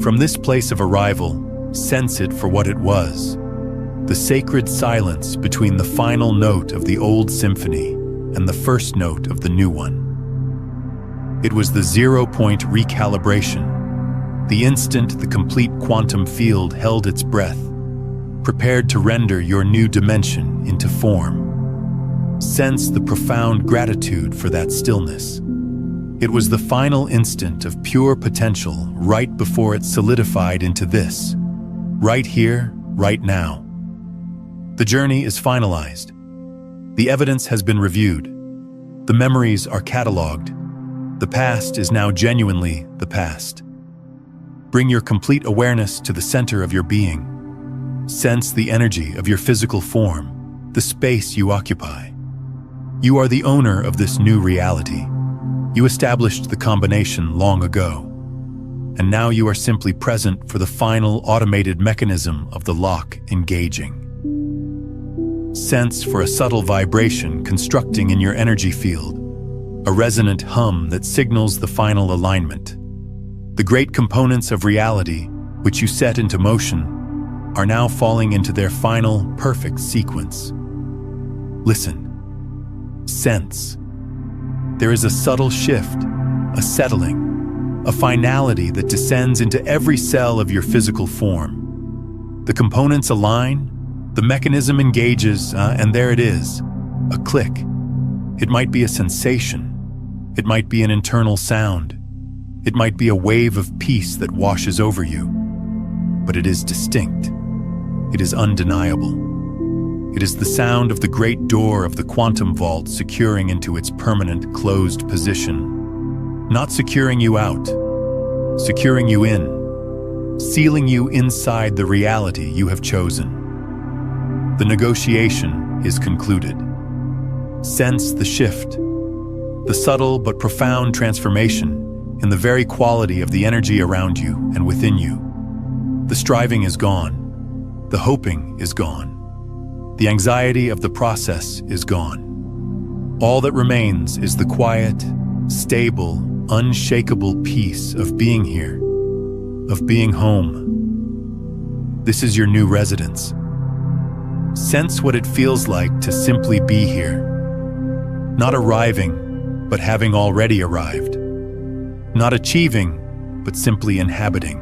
From this place of arrival, sense it for what it was, the sacred silence between the final note of the old symphony and the first note of the new one. It was the 0-point recalibration, the instant the complete quantum field held its breath, prepared to render your new dimension into form. Sense the profound gratitude for that stillness. It was the final instant of pure potential right before it solidified into this, right here, right now. The journey is finalized. The evidence has been reviewed. The memories are cataloged. The past is now genuinely the past. Bring your complete awareness to the center of your being. Sense the energy of your physical form, the space you occupy. You are the owner of this new reality. You established the combination long ago. and now you are simply present for the final automated mechanism of the lock engaging. Sense for a subtle vibration constructing in your energy field, a resonant hum that signals the final alignment. The great components of reality, which you set into motion, are now falling into their final, perfect sequence. Listen. Sense. There is a subtle shift, a settling, a finality that descends into every cell of your physical form. The components align, the mechanism engages, and there it is, a click. It might be a sensation. It might be an internal sound. It might be a wave of peace that washes over you. But it is distinct. It is undeniable. It is the sound of the great door of the quantum vault securing into its permanent closed position. Not securing you out, securing you in, sealing you inside the reality you have chosen. The negotiation is concluded. Sense the shift, the subtle but profound transformation in the very quality of the energy around you and within you. The striving is gone. The hoping is gone. The anxiety of the process is gone. All that remains is the quiet, stable, unshakable peace of being here, of being home. This is your new residence. Sense what it feels like to simply be here. Not arriving, but having already arrived. Not achieving, but simply inhabiting.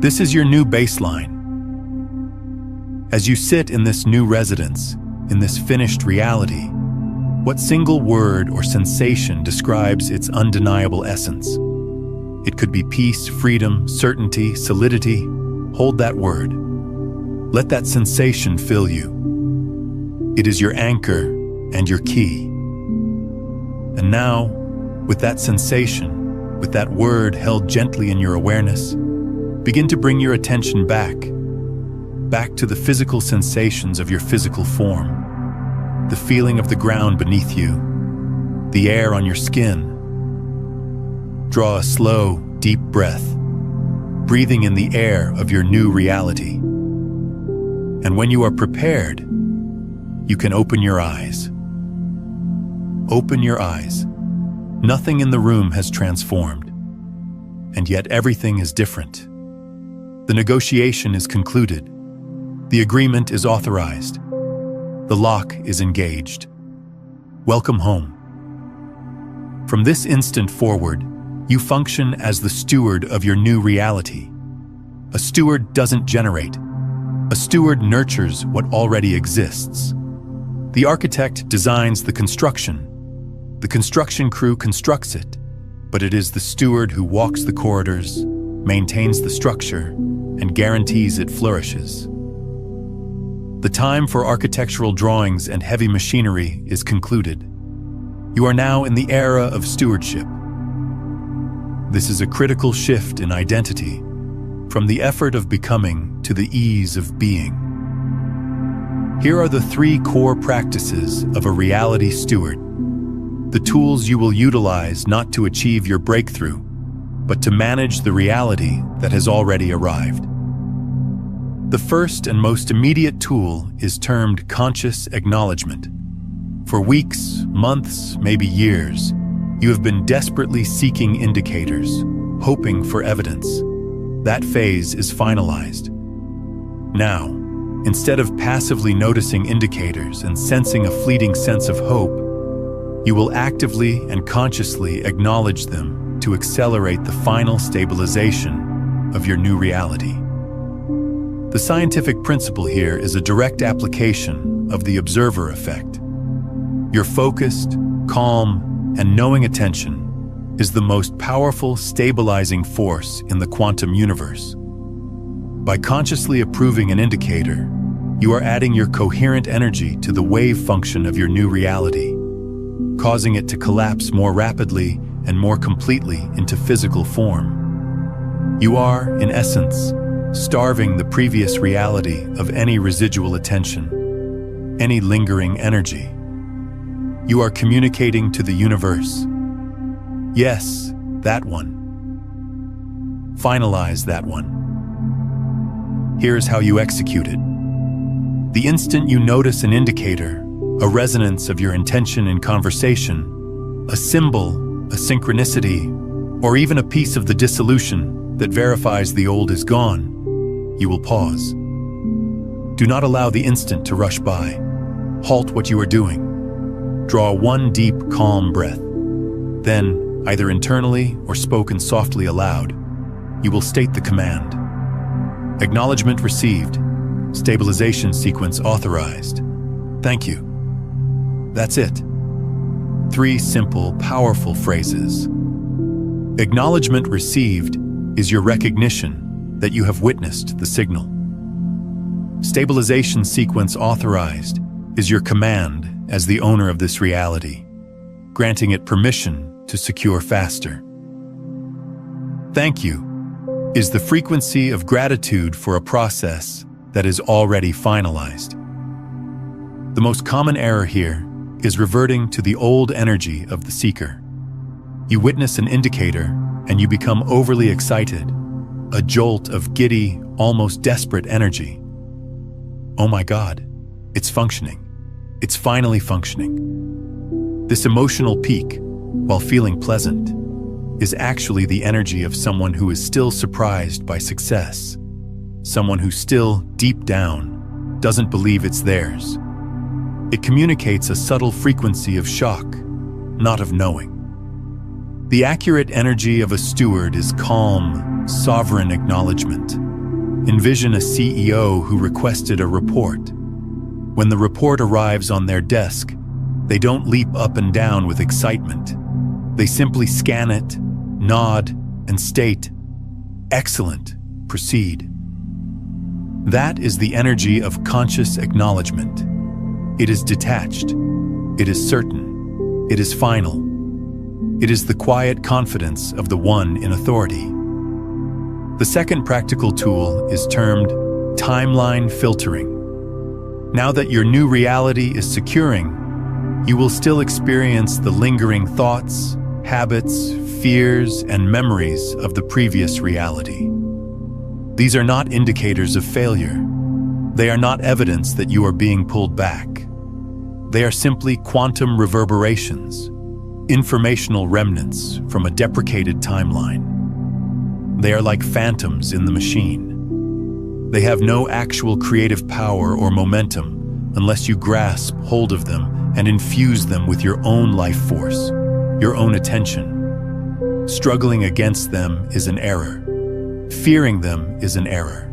This is your new baseline. As you sit in this new residence, in this finished reality, what single word or sensation describes its undeniable essence? It could be peace, freedom, certainty, solidity. Hold that word. Let that sensation fill you. It is your anchor and your key. And now, with that sensation, with that word held gently in your awareness, begin to bring your attention back to the physical sensations of your physical form, the feeling of the ground beneath you, the air on your skin. Draw a slow, deep breath, breathing in the air of your new reality. And when you are prepared, you can open your eyes. Open your eyes. Nothing in the room has transformed, and yet everything is different. The negotiation is concluded. The agreement is authorized. The lock is engaged. Welcome home. From this instant forward, you function as the steward of your new reality. A steward doesn't generate. A steward nurtures what already exists. The architect designs the construction. The construction crew constructs it, but it is the steward who walks the corridors, maintains the structure, and guarantees it flourishes. The time for architectural drawings and heavy machinery is concluded. You are now in the era of stewardship. This is a critical shift in identity, from the effort of becoming to the ease of being. Here are the 3 core practices of a reality steward. The tools you will utilize not to achieve your breakthrough, but to manage the reality that has already arrived. The first and most immediate tool is termed conscious acknowledgement. For weeks, months, maybe years, you have been desperately seeking indicators, hoping for evidence. That phase is finalized. Now, instead of passively noticing indicators and sensing a fleeting sense of hope, you will actively and consciously acknowledge them to accelerate the final stabilization of your new reality. The scientific principle here is a direct application of the observer effect. Your focused, calm, and knowing attention is the most powerful stabilizing force in the quantum universe. By consciously approving an indicator, you are adding your coherent energy to the wave function of your new reality, causing it to collapse more rapidly and more completely into physical form. You are, in essence, starving the previous reality of any residual attention, any lingering energy. You are communicating to the universe. Yes, that one. Finalize that one. Here's how you execute it. The instant you notice an indicator, a resonance of your intention in conversation, a symbol, a synchronicity, or even a piece of the dissolution that verifies the old is gone, you will pause. Do not allow the instant to rush by. Halt what you are doing. Draw one deep, calm breath. Then, either internally or spoken softly aloud, you will state the command. Acknowledgement received. Stabilization sequence authorized. Thank you. That's it. 3 simple, powerful phrases. Acknowledgement received is your recognition that you have witnessed the signal. Stabilization sequence authorized is your command as the owner of this reality, granting it permission to secure faster. Thank you is the frequency of gratitude for a process that is already finalized. The most common error here is reverting to the old energy of the seeker. You witness an indicator and you become overly excited, a jolt of giddy, almost desperate energy. Oh my God, it's functioning. It's finally functioning. This emotional peak, while feeling pleasant, is actually the energy of someone who is still surprised by success. Someone who still, deep down, doesn't believe it's theirs. It communicates a subtle frequency of shock, not of knowing. The accurate energy of a steward is calm, sovereign acknowledgement. Envision a CEO who requested a report. When the report arrives on their desk, they don't leap up and down with excitement. They simply scan it, nod, and state, "Excellent, proceed." That is the energy of conscious acknowledgement. It is detached. It is certain. It is final. It is the quiet confidence of the one in authority. The second practical tool is termed timeline filtering. Now that your new reality is securing, you will still experience the lingering thoughts, habits, fears, and memories of the previous reality. These are not indicators of failure. They are not evidence that you are being pulled back. They are simply quantum reverberations, informational remnants from a deprecated timeline. They are like phantoms in the machine. They have no actual creative power or momentum unless you grasp hold of them and infuse them with your own life force, your own attention. Struggling against them is an error. Fearing them is an error.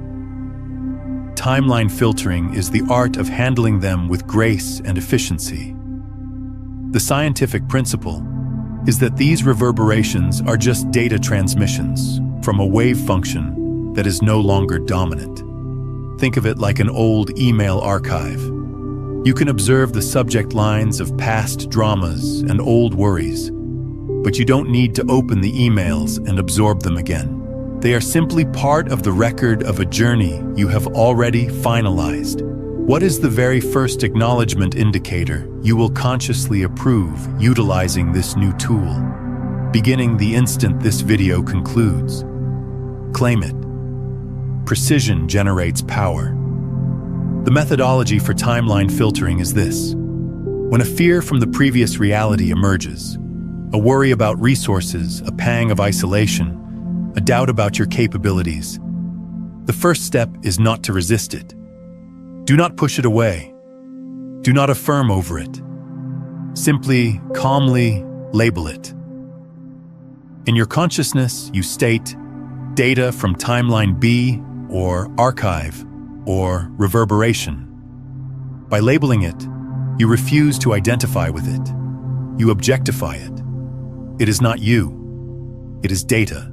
Timeline filtering is the art of handling them with grace and efficiency. The scientific principle is that these reverberations are just data transmissions from a wave function that is no longer dominant. Think of it like an old email archive. You can observe the subject lines of past dramas and old worries, but you don't need to open the emails and absorb them again. They are simply part of the record of a journey you have already finalized. What is the very first acknowledgement indicator you will consciously approve utilizing this new tool? Beginning the instant this video concludes. Claim it. Precision generates power. The methodology for timeline filtering is this. When a fear from the previous reality emerges, a worry about resources, a pang of isolation, a doubt about your capabilities, the first step is not to resist it. Do not push it away. Do not affirm over it. Simply, calmly label it. In your consciousness, you state data from timeline B, or archive, or reverberation. By labeling it, you refuse to identify with it. You objectify it. It is not you. It is data.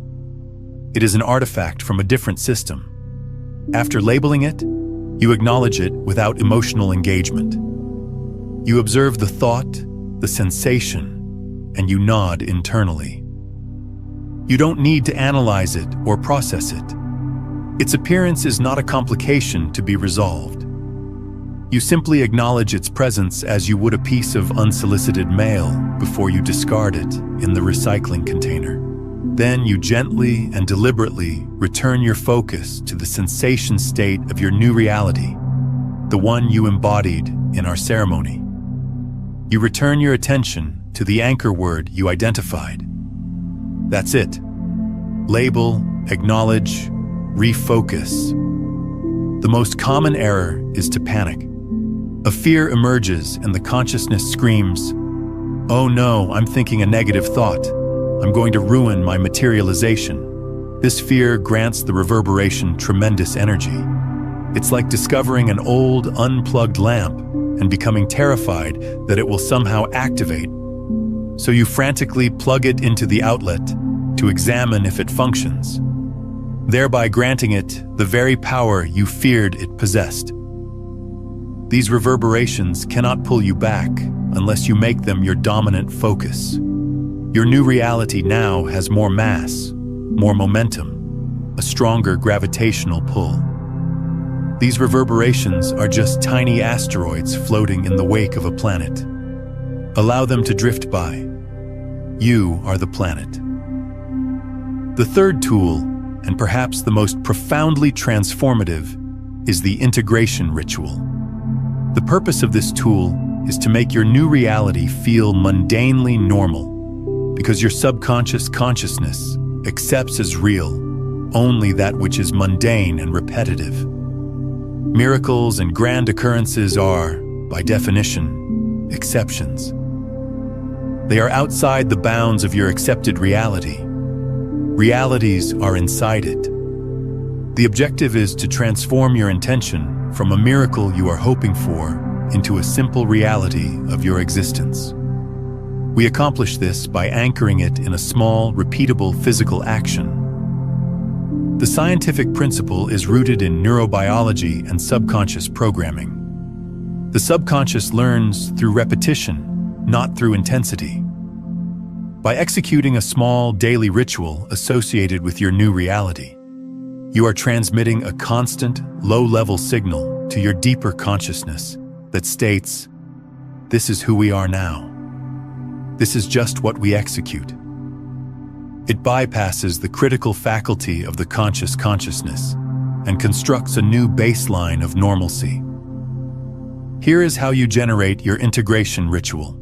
It is an artifact from a different system. After labeling it, you acknowledge it without emotional engagement. You observe the thought, the sensation, and you nod internally. You don't need to analyze it or process it. Its appearance is not a complication to be resolved. You simply acknowledge its presence as you would a piece of unsolicited mail before you discard it in the recycling container. Then you gently and deliberately return your focus to the sensation state of your new reality, the one you embodied in our ceremony. You return your attention to the anchor word you identified. That's it. Label, acknowledge, refocus. The most common error is to panic. A fear emerges and the consciousness screams, "Oh no, I'm thinking a negative thought. I'm going to ruin my materialization." This fear grants the reverberation tremendous energy. It's like discovering an old, unplugged lamp and becoming terrified that it will somehow activate. So you frantically plug it into the outlet to examine if it functions, thereby granting it the very power you feared it possessed. These reverberations cannot pull you back unless you make them your dominant focus. Your new reality now has more mass, more momentum, a stronger gravitational pull. These reverberations are just tiny asteroids floating in the wake of a planet. Allow them to drift by. You are the planet. The third tool, and perhaps the most profoundly transformative, is the integration ritual. The purpose of this tool is to make your new reality feel mundanely normal, because your subconscious consciousness accepts as real only that which is mundane and repetitive. Miracles and grand occurrences are, by definition, exceptions. They are outside the bounds of your accepted reality. Realities are inside it. The objective is to transform your intention from a miracle you are hoping for into a simple reality of your existence. We accomplish this by anchoring it in a small, repeatable physical action. The scientific principle is rooted in neurobiology and subconscious programming. The subconscious learns through repetition, not through intensity. By executing a small daily ritual associated with your new reality, you are transmitting a constant, low-level signal to your deeper consciousness that states, "This is who we are now. This is just what we execute." It bypasses the critical faculty of the conscious consciousness and constructs a new baseline of normalcy. Here is how you generate your integration ritual.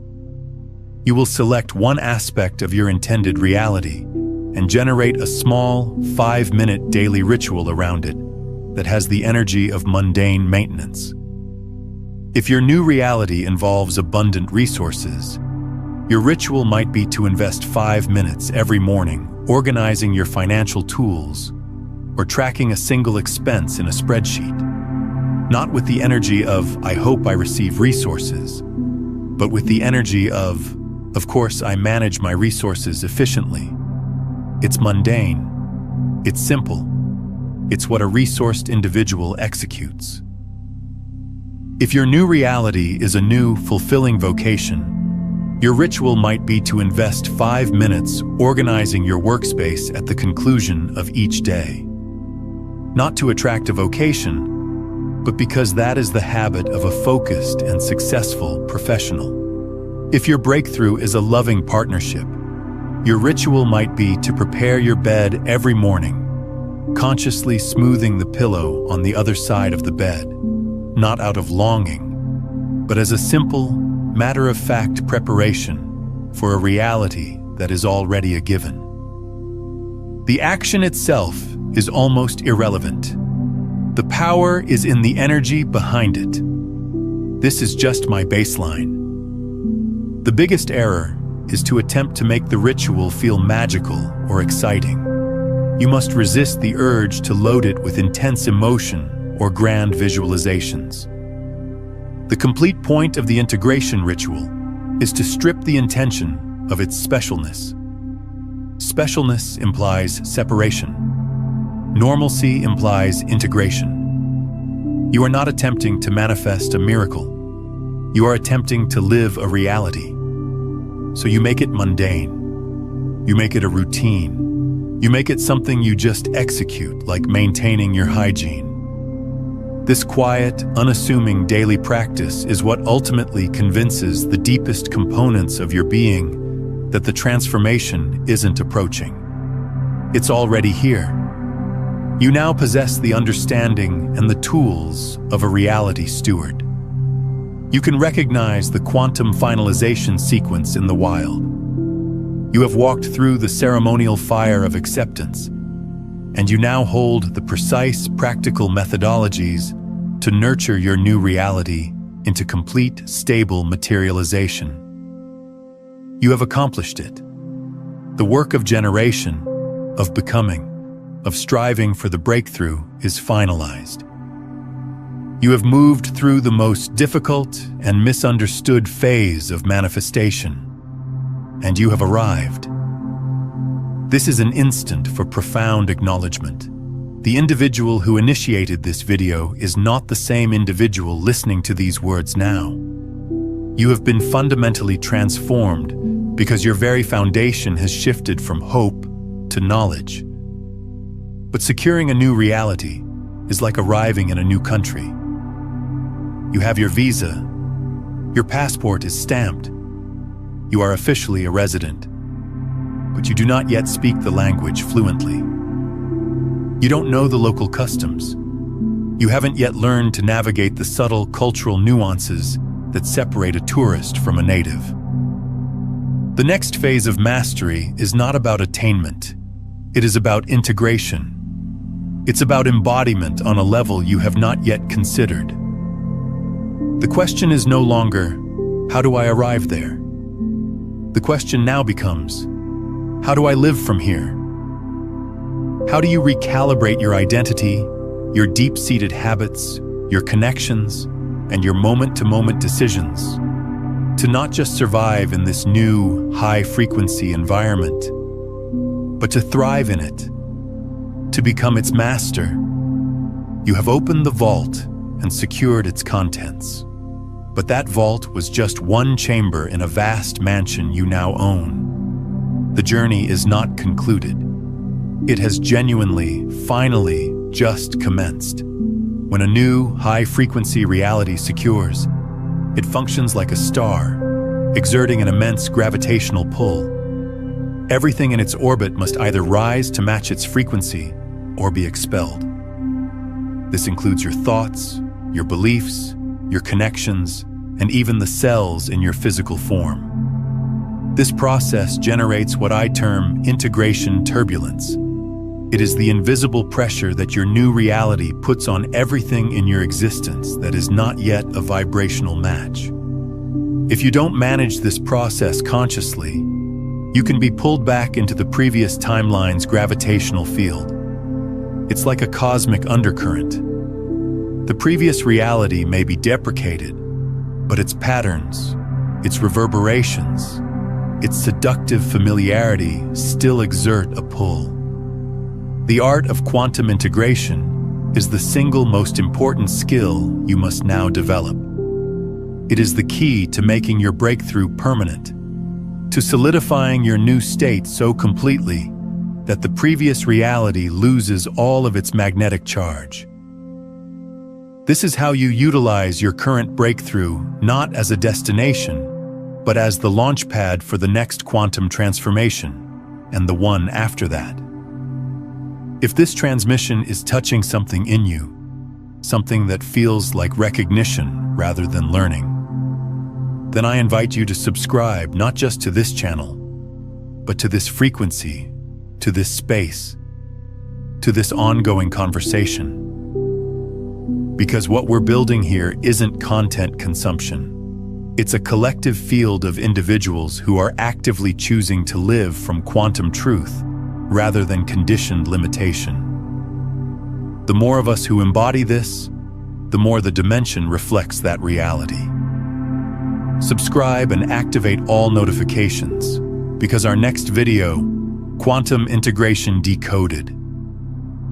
You will select one aspect of your intended reality and generate a small, 5-minute daily ritual around it that has the energy of mundane maintenance. If your new reality involves abundant resources, your ritual might be to invest 5 minutes every morning organizing your financial tools or tracking a single expense in a spreadsheet. Not with the energy of, "I hope I receive resources," but with the energy of course I manage my resources efficiently. It's mundane. It's simple. It's what a resourced individual executes. If your new reality is a new, fulfilling vocation, your ritual might be to invest 5 minutes organizing your workspace at the conclusion of each day. Not to attract a vocation, but because that is the habit of a focused and successful professional. If your breakthrough is a loving partnership, your ritual might be to prepare your bed every morning, consciously smoothing the pillow on the other side of the bed, not out of longing, but as a simple, matter-of-fact preparation for a reality that is already a given. The action itself is almost irrelevant. The power is in the energy behind it. This is just my baseline. The biggest error is to attempt to make the ritual feel magical or exciting. You must resist the urge to load it with intense emotion or grand visualizations. The complete point of the integration ritual is to strip the intention of its specialness. Specialness implies separation. Normalcy implies integration. You are not attempting to manifest a miracle. You are attempting to live a reality. So you make it mundane. You make it a routine. You make it something you just execute, like maintaining your hygiene. This quiet, unassuming daily practice is what ultimately convinces the deepest components of your being that the transformation isn't approaching. It's already here. You now possess the understanding and the tools of a reality steward. You can recognize the quantum finalization sequence in the wild. You have walked through the ceremonial fire of acceptance, and you now hold the precise, practical methodologies to nurture your new reality into complete, stable materialization. You have accomplished it. The work of generation, of becoming, of striving for the breakthrough is finalized. You have moved through the most difficult and misunderstood phase of manifestation, and you have arrived. This is an instant for profound acknowledgement. The individual who initiated this video is not the same individual listening to these words now. You have been fundamentally transformed because your very foundation has shifted from hope to knowledge. But securing a new reality is like arriving in a new country. You have your visa, your passport is stamped, you are officially a resident, but you do not yet speak the language fluently. You don't know the local customs. You haven't yet learned to navigate the subtle cultural nuances that separate a tourist from a native. The next phase of mastery is not about attainment. It is about integration. It's about embodiment on a level you have not yet considered. The question is no longer, how do I arrive there? The question now becomes, how do I live from here? How do you recalibrate your identity, your deep-seated habits, your connections, and your moment-to-moment decisions to not just survive in this new, high-frequency environment, but to thrive in it, to become its master? You have opened the vault and secured its contents. But that vault was just one chamber in a vast mansion you now own. The journey is not concluded. It has genuinely, finally, just commenced. When a new, high-frequency reality secures, it functions like a star, exerting an immense gravitational pull. Everything in its orbit must either rise to match its frequency or be expelled. This includes your thoughts, your beliefs, your connections, and even the cells in your physical form. This process generates what I term integration turbulence. It is the invisible pressure that your new reality puts on everything in your existence that is not yet a vibrational match. If you don't manage this process consciously, you can be pulled back into the previous timeline's gravitational field. It's like a cosmic undercurrent. The previous reality may be deprecated, but its patterns, its reverberations, its seductive familiarity still exert a pull. The art of quantum integration is the single most important skill you must now develop. It is the key to making your breakthrough permanent, to solidifying your new state so completely that the previous reality loses all of its magnetic charge. This is how you utilize your current breakthrough not as a destination, but as the launch pad for the next quantum transformation, and the one after that. If this transmission is touching something in you, something that feels like recognition rather than learning, then I invite you to subscribe not just to this channel, but to this frequency, to this space, to this ongoing conversation. Because what we're building here isn't content consumption. It's a collective field of individuals who are actively choosing to live from quantum truth rather than conditioned limitation. The more of us who embody this, the more the dimension reflects that reality. Subscribe and activate all notifications, because our next video, Quantum Integration Decoded,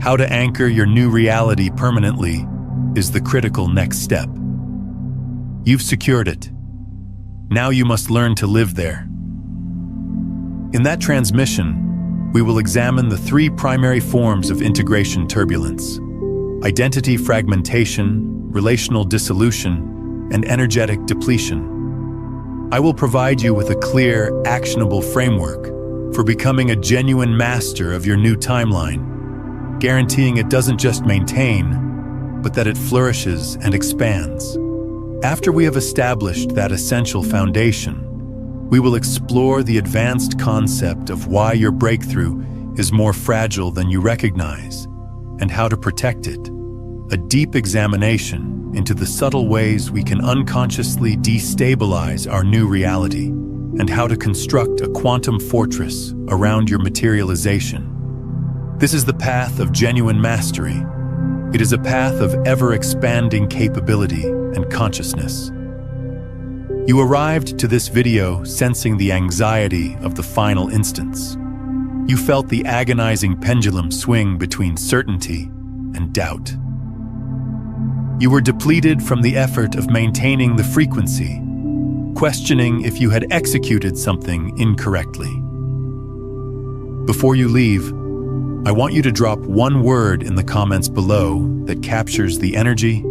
How to Anchor Your New Reality Permanently, is the critical next step. You've secured it. Now you must learn to live there. In that transmission, we will examine the three primary forms of integration turbulence: identity fragmentation, relational dissolution, and energetic depletion. I will provide you with a clear, actionable framework for becoming a genuine master of your new timeline, guaranteeing it doesn't just maintain, but that it flourishes and expands. After we have established that essential foundation, we will explore the advanced concept of why your breakthrough is more fragile than you recognize and how to protect it. A deep examination into the subtle ways we can unconsciously destabilize our new reality and how to construct a quantum fortress around your materialization. This is the path of genuine mastery. It is a path of ever-expanding capability and consciousness. You arrived to this video sensing the anxiety of the final instance. You felt the agonizing pendulum swing between certainty and doubt. You were depleted from the effort of maintaining the frequency, questioning if you had executed something incorrectly. Before you leave, I want you to drop one word in the comments below that captures the energy,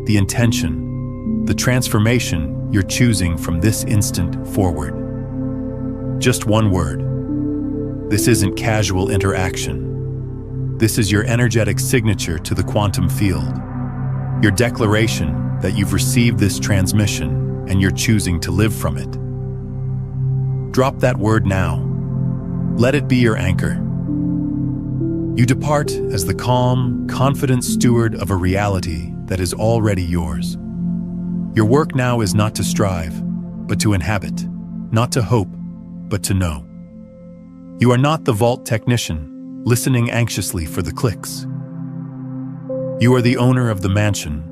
the intention, the transformation you're choosing from this instant forward. Just one word. This isn't casual interaction. This is your energetic signature to the quantum field. Your declaration that you've received this transmission and you're choosing to live from it. Drop that word now. Let it be your anchor. You depart as the calm, confident steward of a reality that is already yours. Your work now is not to strive, but to inhabit, not to hope, but to know. You are not the vault technician, listening anxiously for the clicks. You are the owner of the mansion,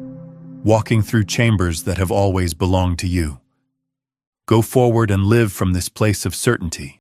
walking through chambers that have always belonged to you. Go forward and live from this place of certainty.